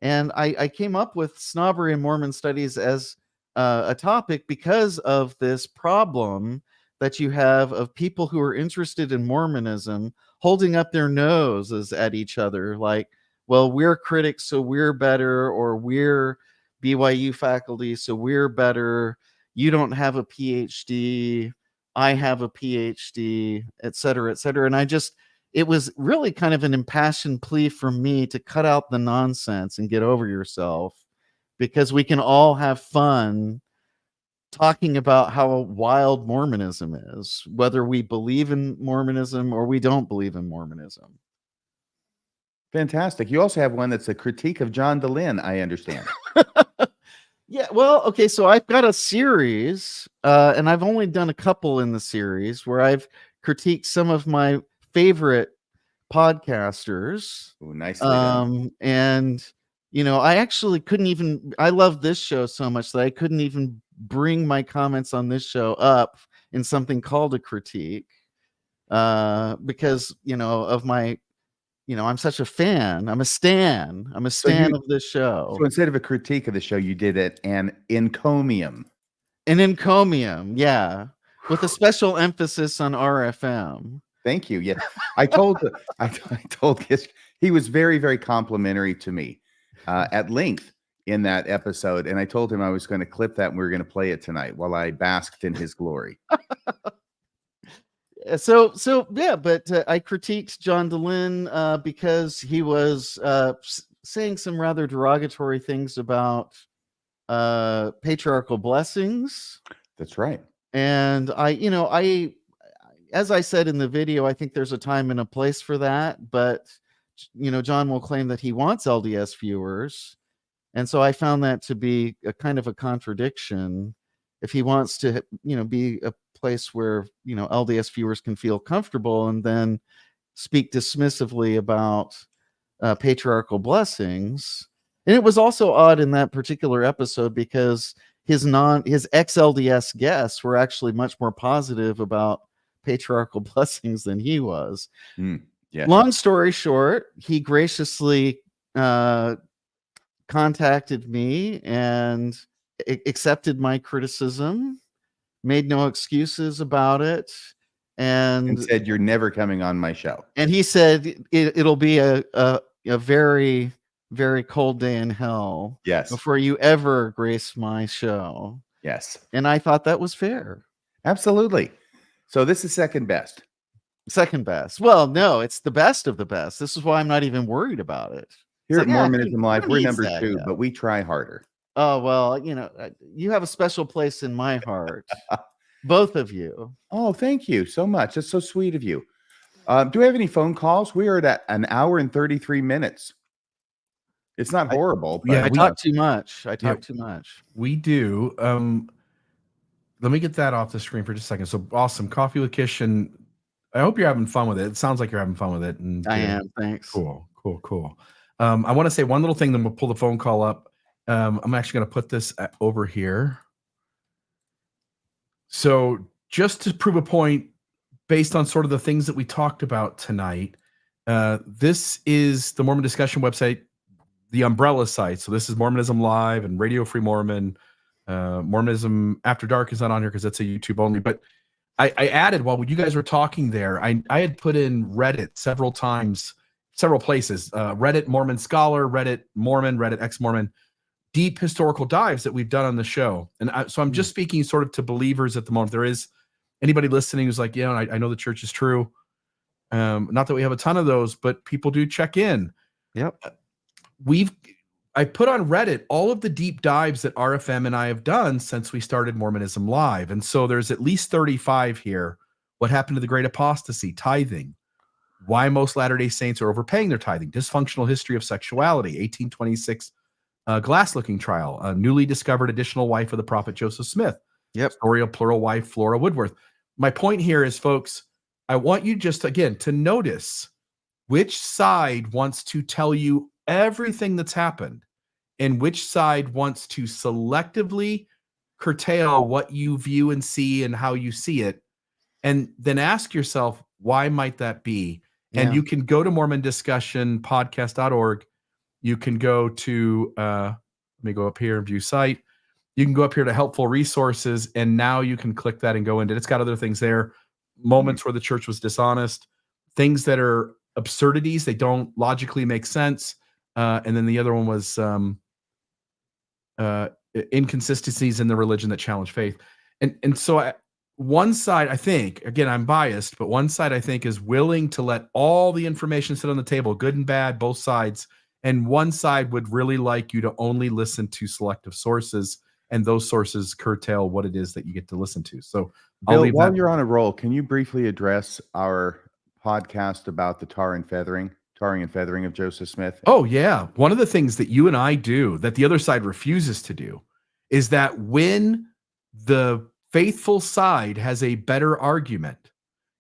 And I came up with snobbery in Mormon studies as a topic because of this problem that you have of people who are interested in Mormonism holding up their noses at each other, like, well, we're critics, so we're better, or we're BYU faculty, so we're better. You don't have a PhD. I have a PhD, et cetera, et cetera. And it was really kind of an impassioned plea from me to cut out the nonsense and get over yourself, because we can all have fun talking about how wild Mormonism is, whether we believe in Mormonism or we don't believe in Mormonism. Fantastic. You also have one that's a critique of John DeLynn, I understand. Yeah, well, okay, so I've got a series, and I've only done a couple in the series where I've critiqued some of my favorite podcasters. Ooh, nicely done. And I actually couldn't even, I love this show so much that I couldn't even bring my comments on this show up in something called a critique, because of my, I'm such a fan. I'm a stan of this show. So instead of a critique of the show, you did an encomium. An encomium, yeah, with a special emphasis on RFM. Thank you. Yeah, I told Kish, he was very, very complimentary to me at length in that episode, and I told him I was going to clip that and we were going to play it tonight while I basked in his glory. So yeah, but I critiqued John DeLynn because he was saying some rather derogatory things about patriarchal blessings. That's right. And I as I said in the video, I think there's a time and a place for that, but John will claim that he wants LDS viewers. And so I found that to be a kind of a contradiction. If he wants to, be a place where, LDS viewers can feel comfortable and then speak dismissively about patriarchal blessings. And it was also odd in that particular episode because his ex-LDS guests were actually much more positive about patriarchal blessings than he was. Yes. Long story short, he graciously contacted me and accepted my criticism, made no excuses about it, and said, "You're never coming on my show." And he said it'll be a very, very cold day in hell, yes, before you ever grace my show. Yes. And I thought that was fair. Absolutely. So this is second best. Second best. Well, no, it's the best of the best. This is why I'm not even worried about it. Here at Mormonism Live, we're number 2, yet? But we try harder. Oh, well, you have a special place in my heart. Both of you. Oh, thank you so much. That's so sweet of you. Do we have any phone calls? We are at an hour and 33 minutes. It's not horrible. I talk too much. Too much. We do. Let me get that off the screen for just a second. So awesome. Coffee with Kish, and I hope you're having fun with it. It sounds like you're having fun with it. And I am. Thanks. Cool. I want to say one little thing, then we'll pull the phone call up. I'm actually going to put this over here. So just to prove a point, based on sort of the things that we talked about tonight, this is the Mormon discussion website, the umbrella site. So this is Mormonism Live and Radio Free Mormon. Mormonism After Dark is not on here because that's a YouTube only. But I added, while you guys were talking there, I had put in Reddit several times, several places. Reddit Mormon Scholar, Reddit Mormon, Reddit Ex-Mormon. deep historical dives that we've done on the show. And so I'm just speaking sort of to believers at the moment. There is anybody listening who's like, yeah, I know the church is true. Not that we have a ton of those, but people do check in. Yep. I put on Reddit all of the deep dives that RFM and I have done since we started Mormonism Live. And so there's at least 35 here. What happened to the great apostasy, tithing, why most Latter-day Saints are overpaying their tithing, dysfunctional history of sexuality, 1826 glass-looking trial, a newly discovered additional wife of the prophet Joseph Smith, story of plural wife Flora Woodworth. My point here is, folks, I want you just, again, to notice which side wants to tell you everything that's happened and which side wants to selectively curtail what you view and see and how you see it. And then ask yourself, why might that be? And you can go to MormonDiscussionPodcast.org. You can go to, let me go up here and view site. You can go up here to helpful resources, and now you can click that and go into it. It's got other things there. Moments where the church was dishonest, things that are absurdities. They don't logically make sense. And then the other one was inconsistencies in the religion that challenge faith. And so one side, I think, again, I'm biased, but one side I think is willing to let all the information sit on the table, good and bad, both sides. And one side would really like you to only listen to selective sources, and those sources curtail what it is that you get to listen to. So Bill, while you're on a roll, can you briefly address our podcast about the tarring and feathering of Joseph Smith? Oh, yeah. One of the things that you and I do that the other side refuses to do is that when the faithful side has a better argument,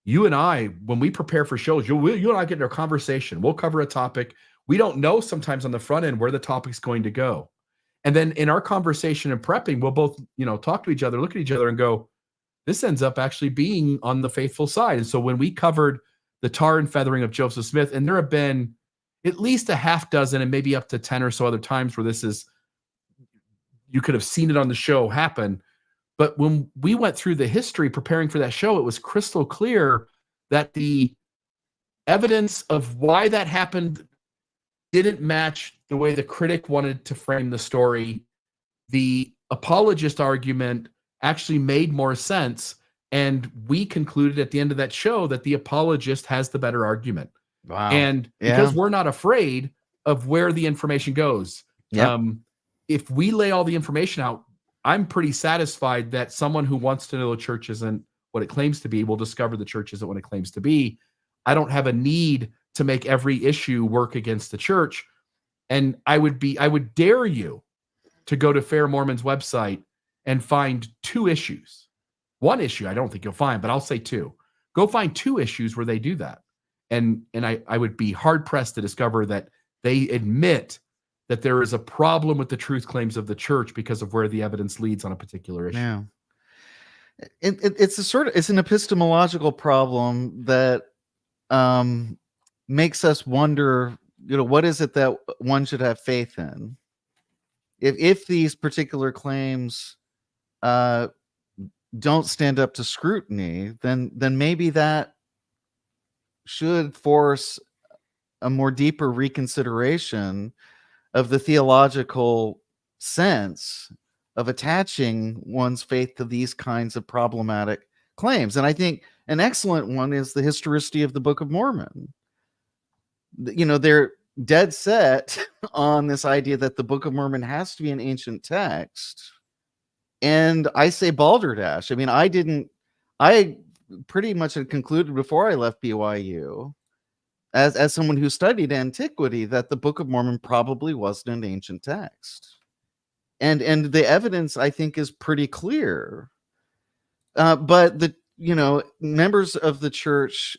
you and I, when we prepare for shows, you and I get in a conversation. We'll cover a topic. We don't know sometimes on the front end where the topic's going to go. And then in our conversation and prepping, we'll both, talk to each other, look at each other and go, this ends up actually being on the faithful side. And so when we covered the tar and feathering of Joseph Smith, and there have been at least a half dozen and maybe up to 10 or so other times where you could have seen it on the show happen. But when we went through the history preparing for that show, it was crystal clear that the evidence of why that happened didn't match the way the critic wanted to frame the story. The apologist argument actually made more sense. And we concluded at the end of that show that the apologist has the better argument. Wow. And because we're not afraid of where the information goes, if we lay all the information out, I'm pretty satisfied that someone who wants to know the church isn't what it claims to be will discover the church isn't what it claims to be. I don't have a need to make every issue work against the church. And I would dare you to go to Fair Mormon's website and find 2 issues. One issue I don't think you'll find, but I'll say 2. Go find 2 issues where they do that. And I would be hard-pressed to discover that they admit that there is a problem with the truth claims of the church because of where the evidence leads on a particular issue. Yeah. It's an epistemological problem that makes us wonder, what is it that one should have faith in? If these particular claims don't stand up to scrutiny, then maybe that should force a more deeper reconsideration of the theological sense of attaching one's faith to these kinds of problematic claims. And I think an excellent one is the historicity of the Book of Mormon. They're dead set on this idea that the Book of Mormon has to be an ancient text. And I say balderdash. I mean, I pretty much had concluded before I left BYU, as someone who studied antiquity, that the Book of Mormon probably wasn't an ancient text. And the evidence, I think, is pretty clear. But the members of the church,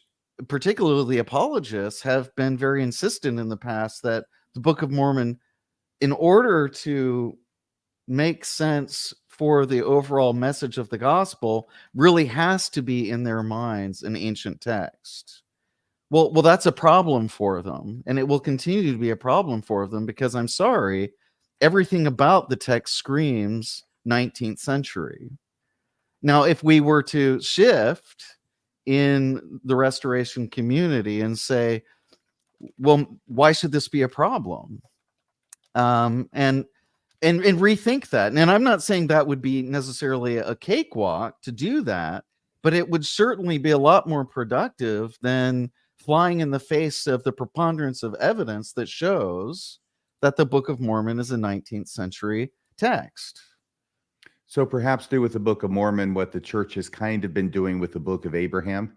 particularly the apologists, have been very insistent in the past that the Book of Mormon, in order to make sense for the overall message of the gospel, really has to be in their minds an ancient text. Well, that's a problem for them, and it will continue to be a problem for them because, I'm sorry, everything about the text screams 19th century. Now, if we were to shift in the restoration community and say, well, why should this be a problem? And and rethink that. And I'm not saying that would be necessarily a cakewalk to do that, but it would certainly be a lot more productive than flying in the face of the preponderance of evidence that shows that the Book of Mormon is a 19th century text. So perhaps do with the Book of Mormon what the church has kind of been doing with the Book of Abraham.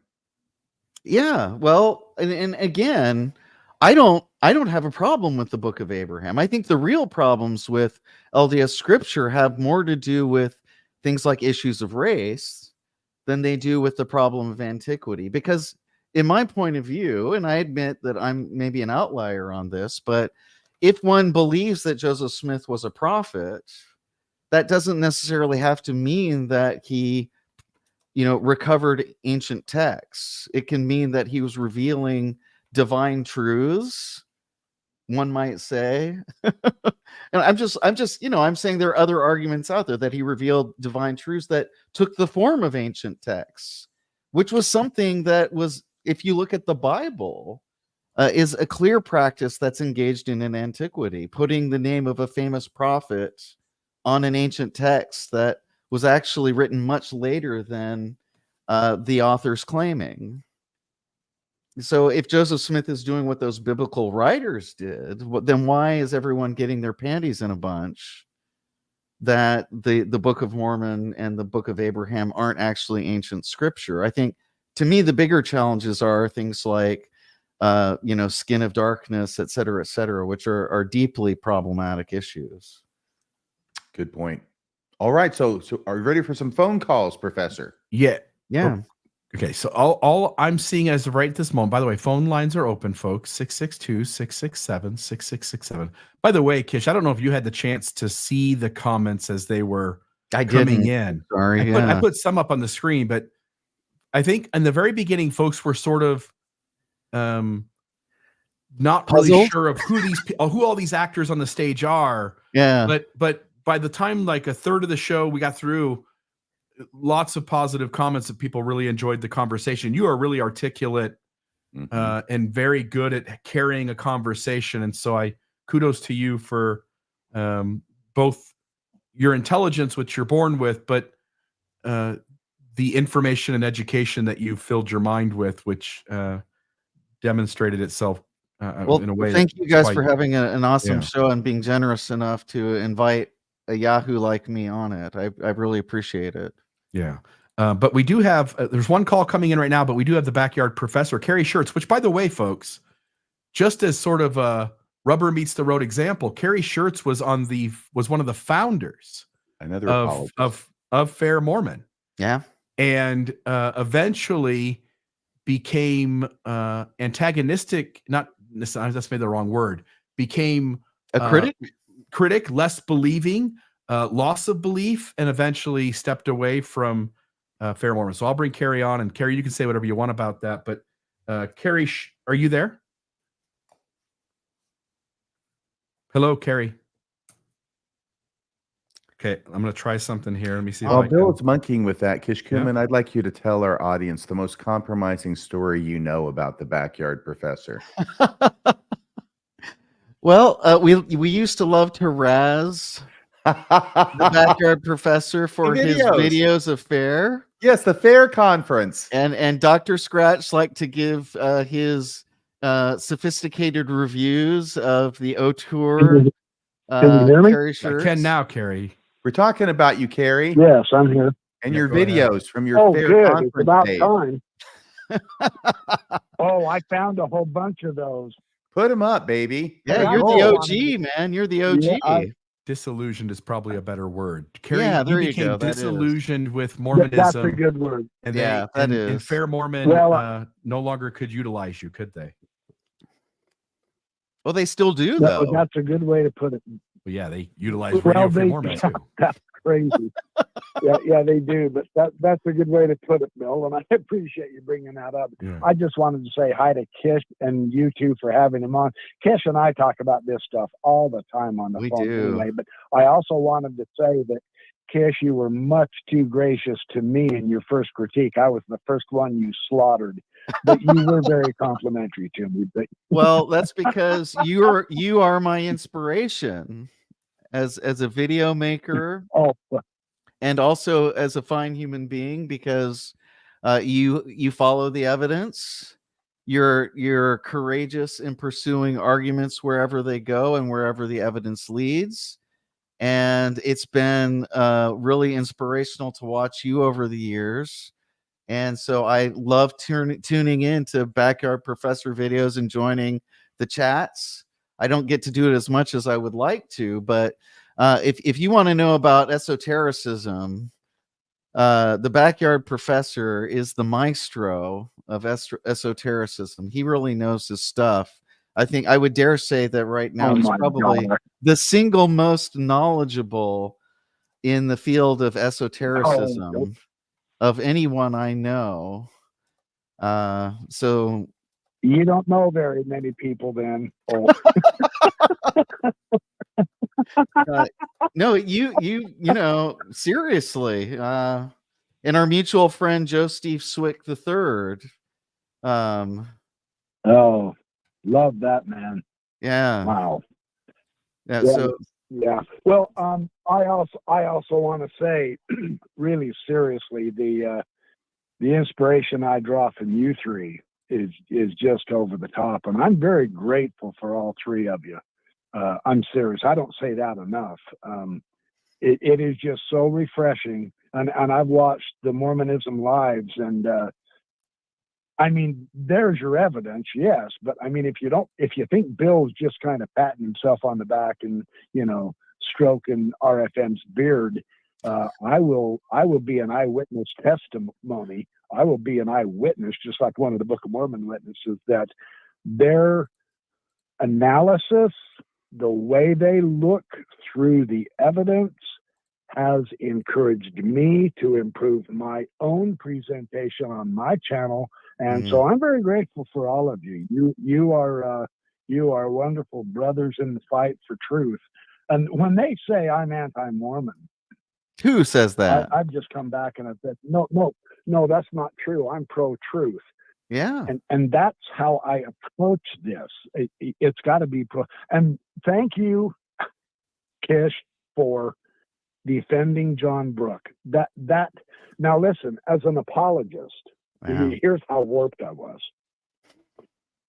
Yeah, well, and again, I don't have a problem with the Book of Abraham. I think the real problems with LDS scripture have more to do with things like issues of race than they do with the problem of antiquity. Because in my point of view, and I admit that I'm maybe an outlier on this, but if one believes that Joseph Smith was a prophet, that doesn't necessarily have to mean that he, recovered ancient texts. It can mean that he was revealing divine truths, one might say. And I'm saying there are other arguments out there that he revealed divine truths that took the form of ancient texts, which was something that was, if you look at the Bible, is a clear practice that's engaged in antiquity, putting the name of a famous prophet on an ancient text that was actually written much later than the author's claiming. So if Joseph Smith is doing what those biblical writers did, then why is everyone getting their panties in a bunch that the Book of Mormon and the Book of Abraham aren't actually ancient scripture? I think, to me, the bigger challenges are things like, skin of darkness, et cetera, which are deeply problematic issues. Good point. All right. So are you ready for some phone calls, Professor? Yeah. Yeah. Okay, so all I'm seeing as of right at this moment, by the way, phone lines are open, folks, 662-667-6667. By the way, Kish, I don't know if you had the chance to see the comments as they were coming in. Sorry, I put some up on the screen, but I think in the very beginning, folks were sort of not really sure of who all these actors on the stage are. Yeah. But by the time like a third of the show we got through, lots of positive comments that people really enjoyed the conversation. You are really articulate and very good at carrying a conversation. And so I kudos to you for both your intelligence, which you're born with, but the information and education that you filled your mind with, which demonstrated itself in a way. Thank you guys for having an awesome show and being generous enough to invite a Yahoo like me on it. I really appreciate it. Yeah. But we do have, there's one call coming in right now, but we do have the backyard professor, Carrie Schertz, which, by the way, folks, just as sort of a rubber meets the road example, Carrie Schertz was one of the founders of Fair Mormon. Yeah. And eventually became antagonistic, that's maybe the wrong word, became a critic, less believing, loss of belief, and eventually stepped away from Fair Mormon. So I'll bring Carrie on, and Carrie, you can say whatever you want about that. But Carrie, are you there? Hello, Carrie. Okay, I'm going to try something here. Let me see. Bill is monkeying with that. Kishkumen, I'd like you to tell our audience the most compromising story you know about the backyard professor. Well, we used to love to razz the backyard professor for his videos of Fair. Yes, the Fair conference. And Dr. Scratch liked to give his sophisticated reviews of the O-Tour. Can you hear me? I can now, Carrie. We're talking about you, Carrie. Yes, I'm here. And your videos from your Fair conference. It's about days. time. Oh, I found a whole bunch of those. Put them up, baby. Yeah, you're the OG, man. You're the OG. Yeah, Disillusioned is probably a better word. Carrie, there you you became go. disillusioned with Mormonism. That's a good word. And is. Fair Mormon no longer could utilize you, could they? Well, they still do, though. That's a good way to put it. Well, yeah, they utilize Radio Free Mormon too. That's crazy. yeah, they do. But that's a good way to put it, Bill. And I appreciate you bringing that up. Yeah. I just wanted to say hi to Kish and you two for having him on. Kish and I talk about this stuff all the time on the phone anyway. But I also wanted to say that, Kish, you were much too gracious to me in your first critique. I was the first one you slaughtered. But you were very complimentary to me. But well, that's because you are my inspiration. as a video maker, Oh, and also as a fine human being, because you follow the evidence. You're courageous in pursuing arguments wherever they go and wherever the evidence leads. And it's been really inspirational to watch you over the years. And so I love tuning in to Backyard Professor videos and joining the chats. I don't get to do it as much as I would like to, but if you want to know about esotericism, the Backyard Professor is the maestro of esotericism. He really knows his stuff. I think I would dare say that right now oh he's my probably God. the single most knowledgeable in the field of esotericism of anyone I know. So You don't know very many people then. Oh. No, you know, seriously, and our mutual friend Joe Steve Swick III. Oh, love that, man. Yeah. Wow. Yeah. Yeah. So Yeah. Well, I also want to say, really seriously, the inspiration I draw from you three is just over the top, and I'm very grateful for all three of you. I'm serious. I don't say that enough. It is just so refreshing, and I've watched the Mormonism lives, and I mean, there's your evidence, yes, but I mean, if you think Bill's just kind of patting himself on the back and, you know, stroking RFM's beard, I will be an eyewitness testimony. I will be an eyewitness, just like one of the Book of Mormon witnesses, that their analysis, the way they look through the evidence, has encouraged me to improve my own presentation on my channel. And so I'm very grateful for all of you. You are wonderful brothers in the fight for truth. And when they say I'm anti-Mormon, who says that? I've just come back and I've said, no, that's not true. I'm pro-truth. Yeah. And that's how I approach this. It's got to be pro. And thank you, Kish, for defending John Brooke. That now listen, as an apologist, here's how warped I was.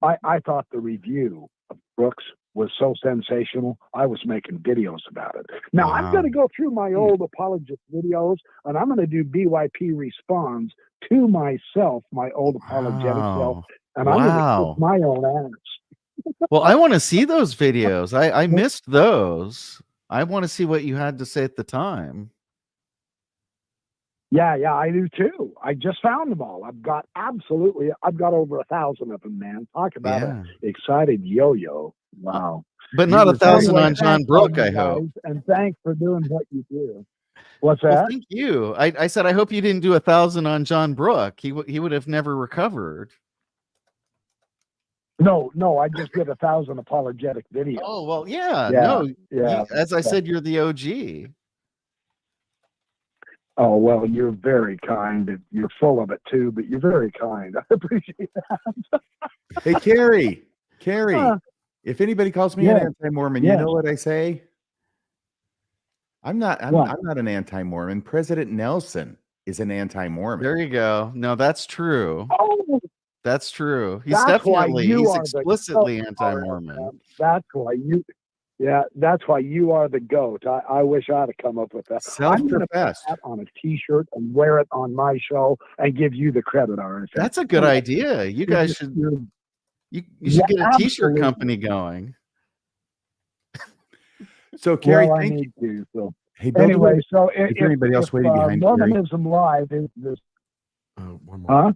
I thought the review of Brooks was so sensational, I was making videos about it. Now I'm going to go through my old apologist videos, and I'm going to do BYP responds to myself, my old apologetic self, and I'm going to kick my own ass. Well, I want to see those videos. I missed those. I want to see what you had to say at the time. Yeah, I do too. I just found them all. I've got over 1,000 of them, man. Talk about an excited yo-yo. Wow. But not 1,000 on John Brooke, I hope. And thanks for doing what you do. What's that? Well, thank you. I said, I hope you didn't do 1,000 on John Brooke. He would have never recovered. No, I just did 1,000 apologetic videos. Oh, well, yeah. As I said, you're the OG. Oh, well, you're very kind. You're full of it too, but you're very kind. I appreciate that. Hey, Carrie, if anybody calls me an anti-Mormon, you know what I say? I'm not an anti-Mormon. President Nelson is an anti-Mormon. There you go. No, that's true. Oh, that's true. He's explicitly anti-Mormon. That's why you are the GOAT. I wish I'd have come up with that. I'm going to put that on a T-shirt and wear it on my show and give you the credit, RFM. That's a good idea. You guys should get a T-shirt company going. So, Carrie, thank you. So, hey, Bill, anyway, so if anybody else waiting behind Mormonism Live is this. One more. Huh?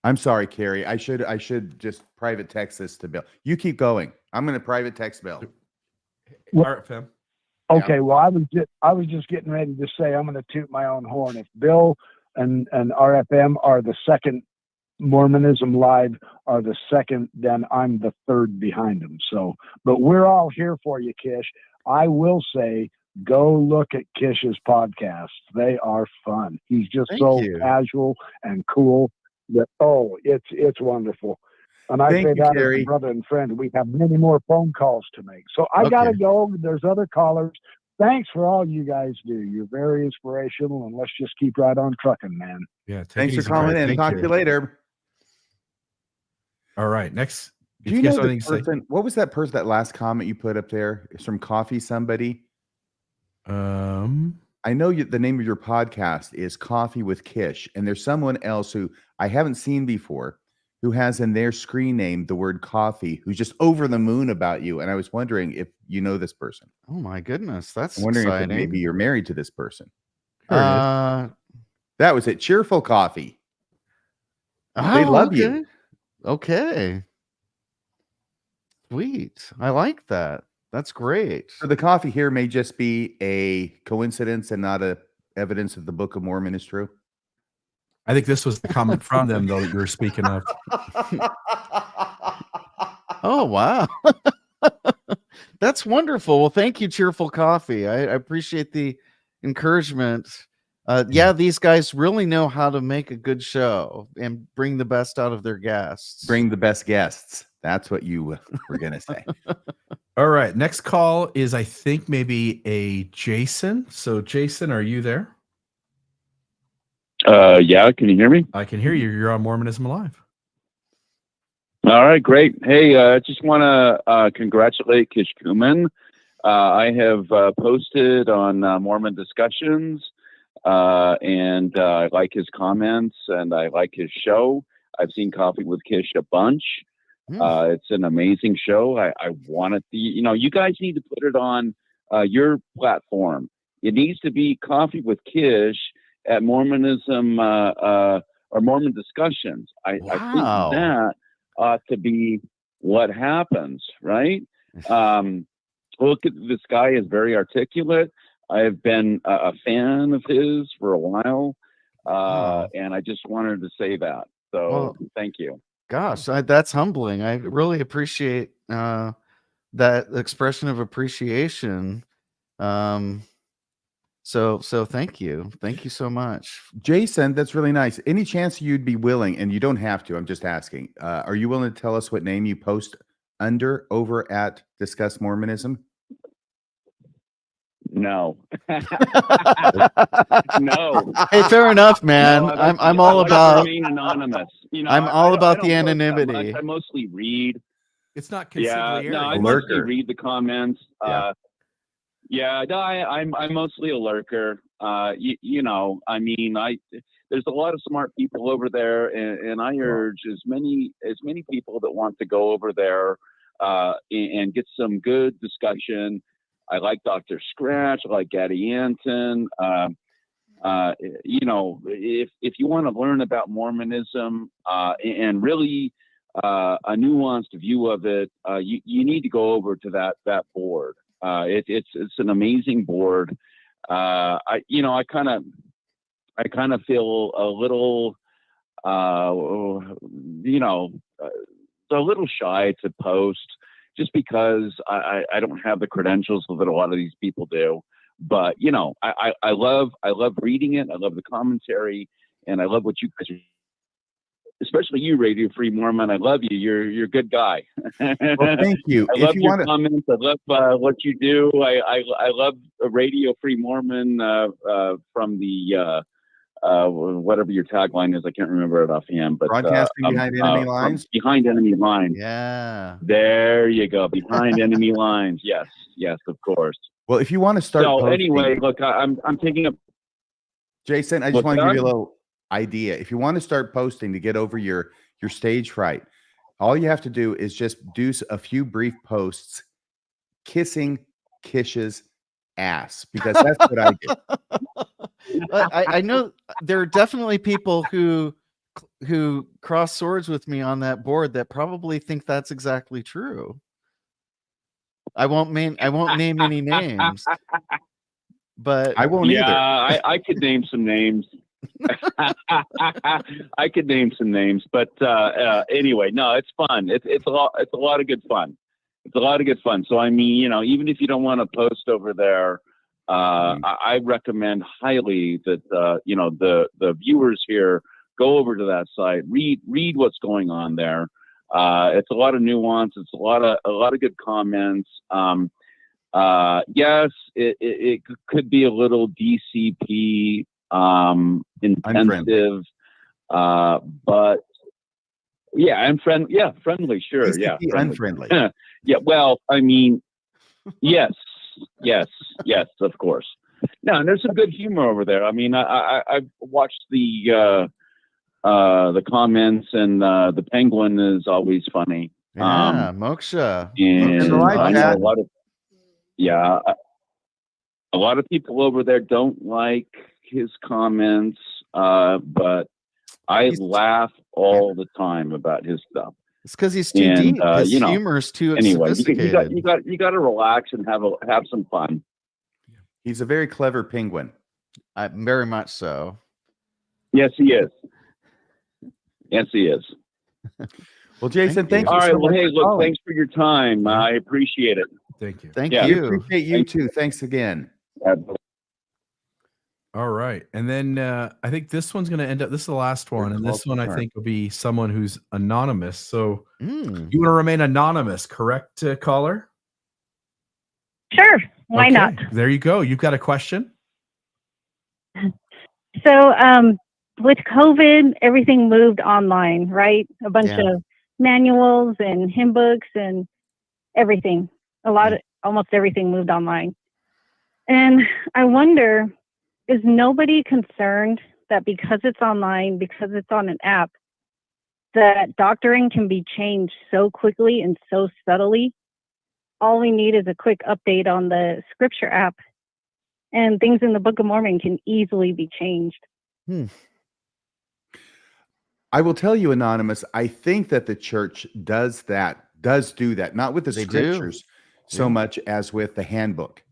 I'm sorry, Carrie. I should just private text this to Bill. You keep going. I'm going to private text Bill. All right, fam. Okay, well, I was just getting ready to say I'm going to toot my own horn. If Bill and RFM are the second, Mormonism Live are the second, then I'm the third behind them. So, but we're all here for you, Kish. I will say, go look at Kish's podcasts. They are fun. He's just casual and cool. That it's wonderful. And I say that as a brother and friend. We have many more phone calls to make. So I got to go. There's other callers. thanks for all you guys do. You're very inspirational, and let's just keep right on trucking, man. Yeah. Thanks for calling in. Talk to you later. All right. Next. Do you know the person? What was that person? That last comment you put up there? It's from Coffee Somebody. I know the name of your podcast is Coffee with Kish, and there's someone else who I haven't seen before who has in their screen name the word coffee, who's just over the moon about you. And I was wondering if you know this person. Oh my goodness, that's I'm wondering exciting. if maybe you're married to this person. That was it. Cheerful Coffee. They love you. Okay. Sweet. I like that. That's great. So the coffee here may just be a coincidence and not a evidence that the Book of Mormon is true. I think this was the comment from them, though, that you were speaking of. Oh, wow. That's wonderful. Well, thank you, Cheerful Coffee. I appreciate the encouragement. Yeah, these guys really know how to make a good show and bring the best out of their guests. Bring the best guests. That's what you were going to say. All right. Next call is, I think, maybe a Jason. So, Jason, are you there? Yeah. Can you hear me? I can hear you. You're on Mormonism Live. All right. Great. Hey, I just want to congratulate Kishkumen. I have posted on Mormon discussions, and I like his comments, and I like his show. I've seen Coffee with Kish a bunch. It's an amazing show. I want it. You guys need to put it on your platform. It needs to be Coffee with Kish at Mormonism or Mormon discussions. I think that ought to be what happens, right? Look, this guy is very articulate. I have been a fan of his for a while, and I just wanted to say that. So thank you. Gosh, that's humbling. I really appreciate that expression of appreciation. So thank you. Thank you so much. Jason, that's really nice. Any chance you'd be willing, and you don't have to, I'm just asking, are you willing to tell us what name you post under over at Discuss Mormonism? No. No. Hey, fair enough, man. No, I'm all about being anonymous. I'm all about the anonymity. I mostly read. It's not considered I mostly read the comments. I'm mostly a lurker. There's a lot of smart people over there, and I urge as many people that want to go over there and get some good discussion. I like Dr. Scratch. I like Gaddy Anton. If you want to learn about Mormonism and really a nuanced view of it, you need to go over to that board. It's an amazing board. I kind of feel a little, a little shy to post, just because I don't have the credentials that a lot of these people do. But I love reading it. I love the commentary, and I love what you guys are, especially you, Radio Free Mormon. I love you. You're a good guy. Well, thank you. I love your comments. I love what you do. I love Radio Free Mormon from the whatever your tagline is. I can't remember it offhand. But broadcasting behind enemy lines. Behind enemy lines. Yeah. There you go. Behind enemy lines. Yes, of course. Well, if you want to start. So posting, anyway, look, I'm taking a. Jason, I just want to give you a little idea. If you want to start posting to get over your stage fright, all you have to do is just do a few brief posts kissing Kish's ass, because that's what I do. I know there are definitely people who cross swords with me on that board that probably think that's exactly true. I won't name any names, but I won't either. I could name some names. I could name some names, but anyway, no, it's fun. It's a lot of good fun. It's a lot of good fun. So even if you don't want to post over there, I recommend highly that the viewers here go over to that site, read what's going on there. It's a lot of nuance. It's a lot of good comments. Yes, it could be a little DCP intensive, but yeah, I'm friendly. Yeah, friendly. Sure. DCP Yeah, unfriendly. Yeah. Well, I mean, yes, of course. No, and there's some good humor over there. I mean, I've watched the comments, and the penguin is always funny. Yeah, Moksha. And Moksha, I know chat. a lot of people over there don't like his comments, but I laugh all the time about his stuff. It's because he's too deep. His humor is too anyway, sophisticated. you got to relax and have some fun. He's a very clever penguin. Very much so. Yes, he is. Well, Jason, thank you. All right. so Well, much hey, for look, calling. thanks for your time. I appreciate it. Thank you. Thank We you. appreciate you too. Thanks again. All right. And then I think this one's going to end up, this is the last one. And this one I think will be someone who's anonymous. So you want to remain anonymous, correct, caller? Sure. Why not? There you go. You've got a question? So with COVID, everything moved online, right? A bunch of manuals and hymn books and everything. Almost everything moved online. And I wonder, is nobody concerned that because it's online, because it's on an app, that doctrine can be changed so quickly and so subtly? All we need is a quick update on the scripture app, and things in the Book of Mormon can easily be changed. I will tell you, Anonymous, I think that the church does do that, not with the scriptures so much as with the handbook.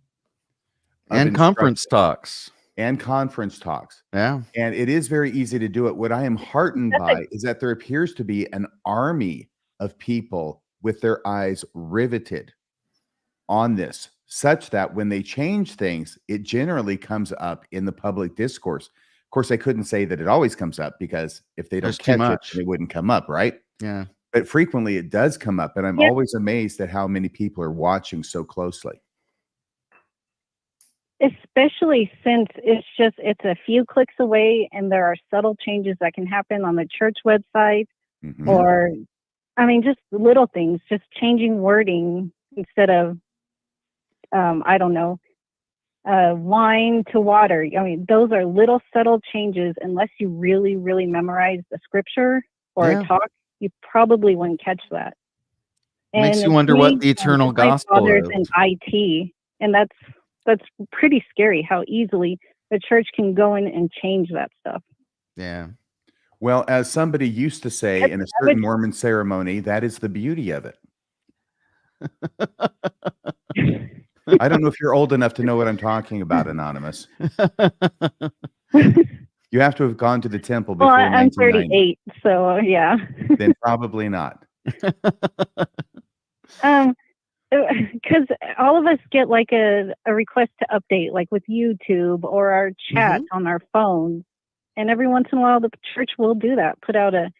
And conference talks. And conference talks. Yeah. And it is very easy to do it. What I am heartened by is that there appears to be an army of people with their eyes riveted on this, such that when they change things, it generally comes up in the public discourse. Of course, I couldn't say that it always comes up, because if they don't catch it, it wouldn't come up, right? Yeah. But frequently it does come up, and I'm always amazed at how many people are watching so closely. Especially since it's a few clicks away, and there are subtle changes that can happen on the church website, or, I mean, just little things, just changing wording instead of, I don't know, wine to water. I mean, those are little subtle changes. Unless you really, really memorize the scripture or a talk, you probably wouldn't catch that. Makes you wonder what the eternal gospel is. My father's in IT, and that's pretty scary how easily the church can go in and change that stuff. Yeah. Well, as somebody used to say in a certain Mormon ceremony, that is the beauty of it. I don't know if you're old enough to know what I'm talking about, Anonymous. You have to have gone to the temple before 1990. I'm 38, so yeah. Then probably not. Because all of us get like a request to update, like with YouTube or our chat on our phone, and every once in a while the church will do that, put out a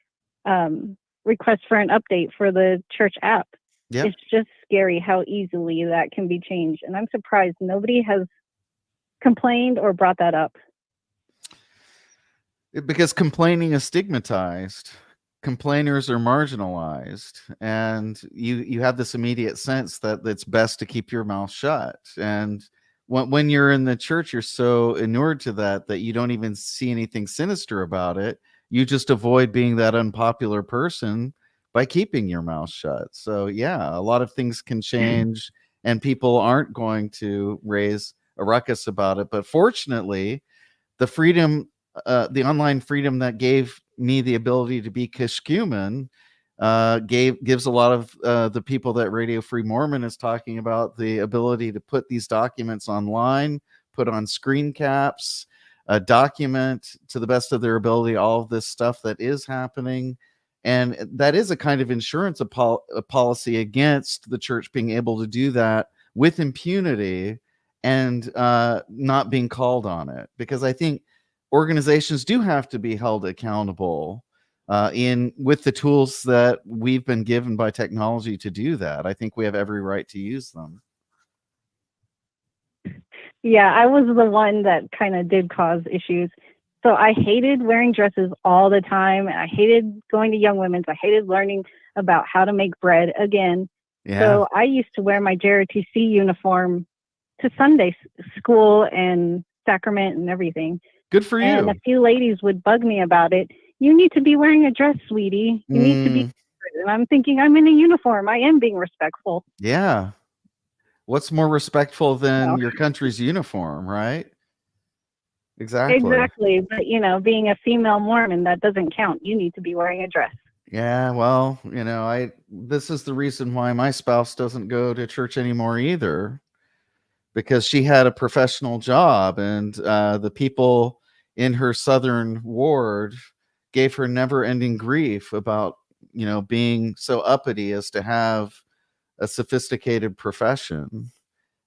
request for an update for the church app. It's just scary how easily that can be changed, and I'm surprised nobody has complained or brought that up. Because complaining is stigmatized. Complainers are marginalized, and you have this immediate sense that it's best to keep your mouth shut. And when you're in the church, you're so inured to that you don't even see anything sinister about it. You just avoid being that unpopular person by keeping your mouth shut. So yeah, a lot of things can change, and people aren't going to raise a ruckus about it. But fortunately, the freedom, the online freedom that gave me the ability to be Kishkumen gives a lot of the people that Radio Free Mormon is talking about the ability to put these documents online, put on screen caps, document to the best of their ability all of this stuff that is happening. And that is a kind of insurance policy against the church being able to do that with impunity and not being called on it. Because I think organizations do have to be held accountable with the tools that we've been given by technology to do that. I think we have every right to use them. Yeah, I was the one that kind of did cause issues. So I hated wearing dresses all the time. I hated going to Young Women's. I hated learning about how to make bread again. Yeah. So I used to wear my JROTC uniform to Sunday school and sacrament and everything. Good for And you. a few ladies would bug me about it. You need to be wearing a dress, sweetie. You need to be. And I'm thinking, I'm in a uniform. I am being respectful. Yeah. What's more respectful than No. your country's uniform, right? Exactly. Exactly. But, you know, being a female Mormon, that doesn't count. You need to be wearing a dress. Yeah, well, you know, this is the reason why my spouse doesn't go to church anymore either, because she had a professional job, and the people in her southern ward gave her never-ending grief about, you know, being so uppity as to have a sophisticated profession.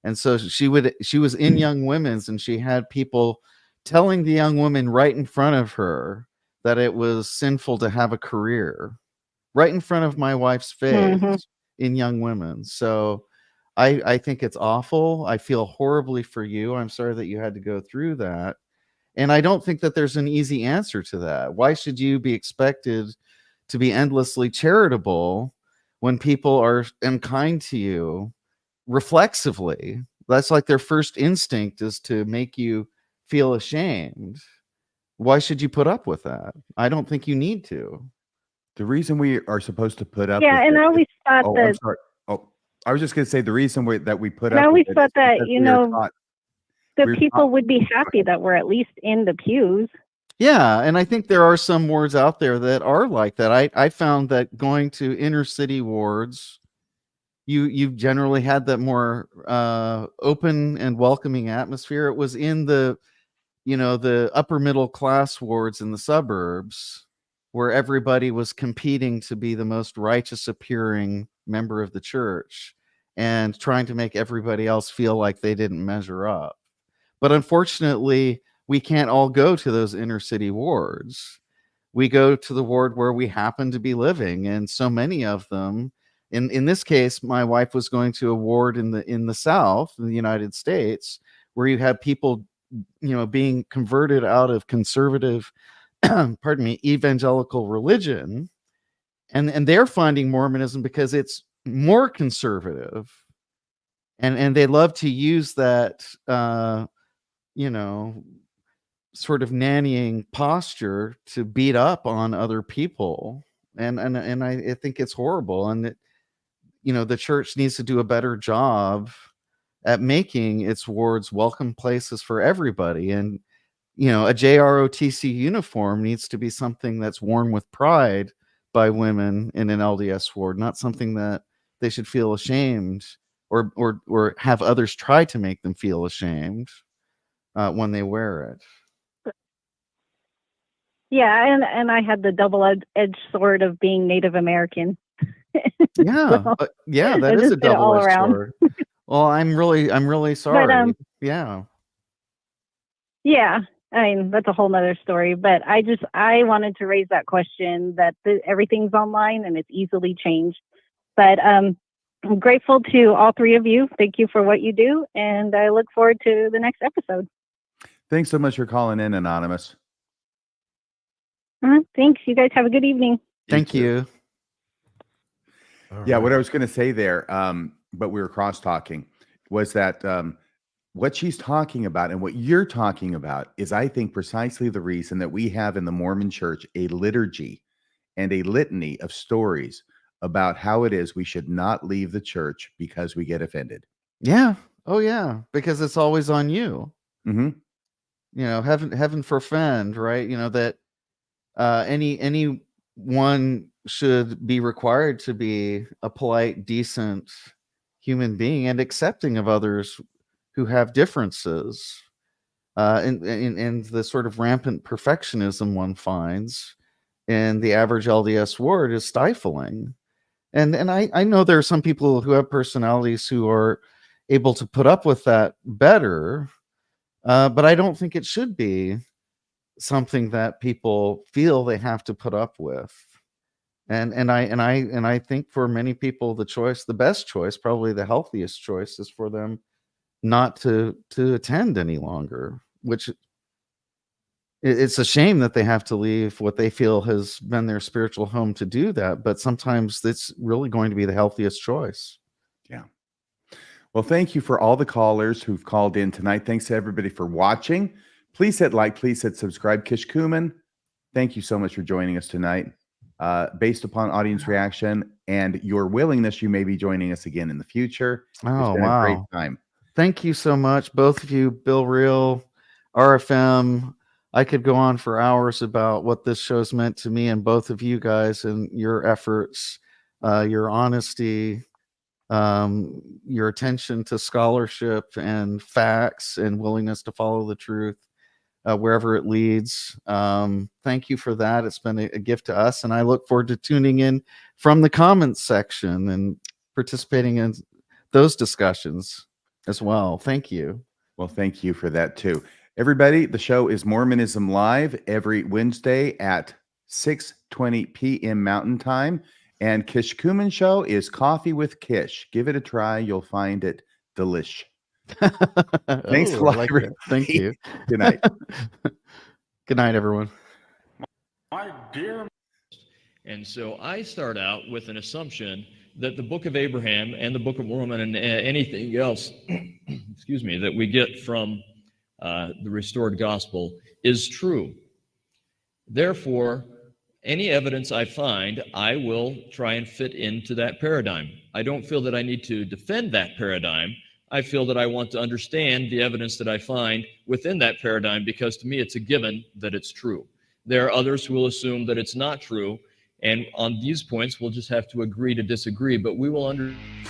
And so she was in Young Women's, and she had people telling the young woman right in front of her that it was sinful to have a career, right in front of my wife's face in Young Women's. So I think it's awful. I feel horribly for you. I'm sorry that you had to go through that. And I don't think that there's an easy answer to that. Why should you be expected to be endlessly charitable when people are unkind to you reflexively? That's like their first instinct is to make you feel ashamed. Why should you put up with that? I don't think you need to. The reason we are supposed to put up Yeah, with and it I always thought I'm that. sorry. Oh, I was just going to say the reason that we put And I up always with it thought is that, because you we are know, taught- the we're people taught- would be happy that we're at least in the pews. Yeah, and I think there are some wards out there that are like that. I found that going to inner city wards, you generally had that more open and welcoming atmosphere. It was in the, you know, the upper middle class wards in the suburbs where everybody was competing to be the most righteous appearing member of the church and trying to make everybody else feel like they didn't measure up. But unfortunately, we can't all go to those inner city wards. We go to the ward where we happen to be living, and so many of them. In this case, my wife was going to a ward in the South, in the United States, where you have people, you know, being converted out of conservative, pardon me, evangelical religion, and they're finding Mormonism because it's more conservative, and they love to use that, you know, sort of nannying posture to beat up on other people, and I think it's horrible, and you know, the church needs to do a better job at making its wards welcome places for everybody. And you know, a JROTC uniform needs to be something that's worn with pride by women in an LDS ward, not something that they should feel ashamed or have others try to make them feel ashamed when they wear it. Yeah, and I had the double-edged sword of being Native American. Yeah, So, yeah, that I is just a did it all double-edged around. sword. Well, I'm really sorry. Yeah. Yeah, I mean, that's a whole nother story, but I wanted to raise that question that everything's online and it's easily changed. But I'm grateful to all three of you. Thank you for what you do, and I look forward to the next episode. Thanks so much for calling in, Anonymous. Thanks. You guys have a good evening. Thank you. Yeah, what I was going to say there, but we were cross talking, was that what she's talking about and what you're talking about is, I think, precisely the reason that we have in the Mormon Church a liturgy and a litany of stories about how it is we should not leave the church because we get offended. Yeah. Oh, yeah. Because it's always on you. Mm-hmm. You know, heaven forfend, right? You know, that anyone should be required to be a polite, decent human being and accepting of others who have differences. And the sort of rampant perfectionism one finds in the average LDS ward is stifling. And I know there are some people who have personalities who are able to put up with that better, but I don't think it should be something that people feel they have to put up with. And I think for many people, the best choice, probably the healthiest choice, is for them not to attend any longer, which it's a shame that they have to leave what they feel has been their spiritual home to do that. But sometimes it's really going to be the healthiest choice. Yeah. Well, thank you for all the callers who've called in tonight. Thanks to everybody for watching. Please hit like, please hit subscribe. Kishkumen, thank you so much for joining us tonight. Based upon audience reaction and your willingness, you may be joining us again in the future. Oh, it's been wow. a great time. Thank you so much, both of you, Bill Reel, RFM. I could go on for hours about what this show's meant to me and both of you guys and your efforts, your honesty, your attention to scholarship and facts and willingness to follow the truth wherever it leads. Thank you for that. It's been a gift to us, and I look forward to tuning in from the comments section and participating in those discussions as well. Thank you. Well, thank you for that too. Everybody, the show is Mormonism Live every Wednesday at 6:20 p.m. Mountain Time. And Kishkumen show is Coffee with Kish. Give it a try. You'll find it delish. Thanks a lot. Like that. Thank you. Good night. Good night, everyone. My dear. And so I start out with an assumption that the Book of Abraham and the Book of Mormon and anything else, excuse me, that we get from the restored gospel is true. Therefore, any evidence I find, I will try and fit into that paradigm. I don't feel that I need to defend that paradigm. I feel that I want to understand the evidence that I find within that paradigm, because to me it's a given that it's true. There are others who will assume that it's not true, and on these points we'll just have to agree to disagree, but we will understand.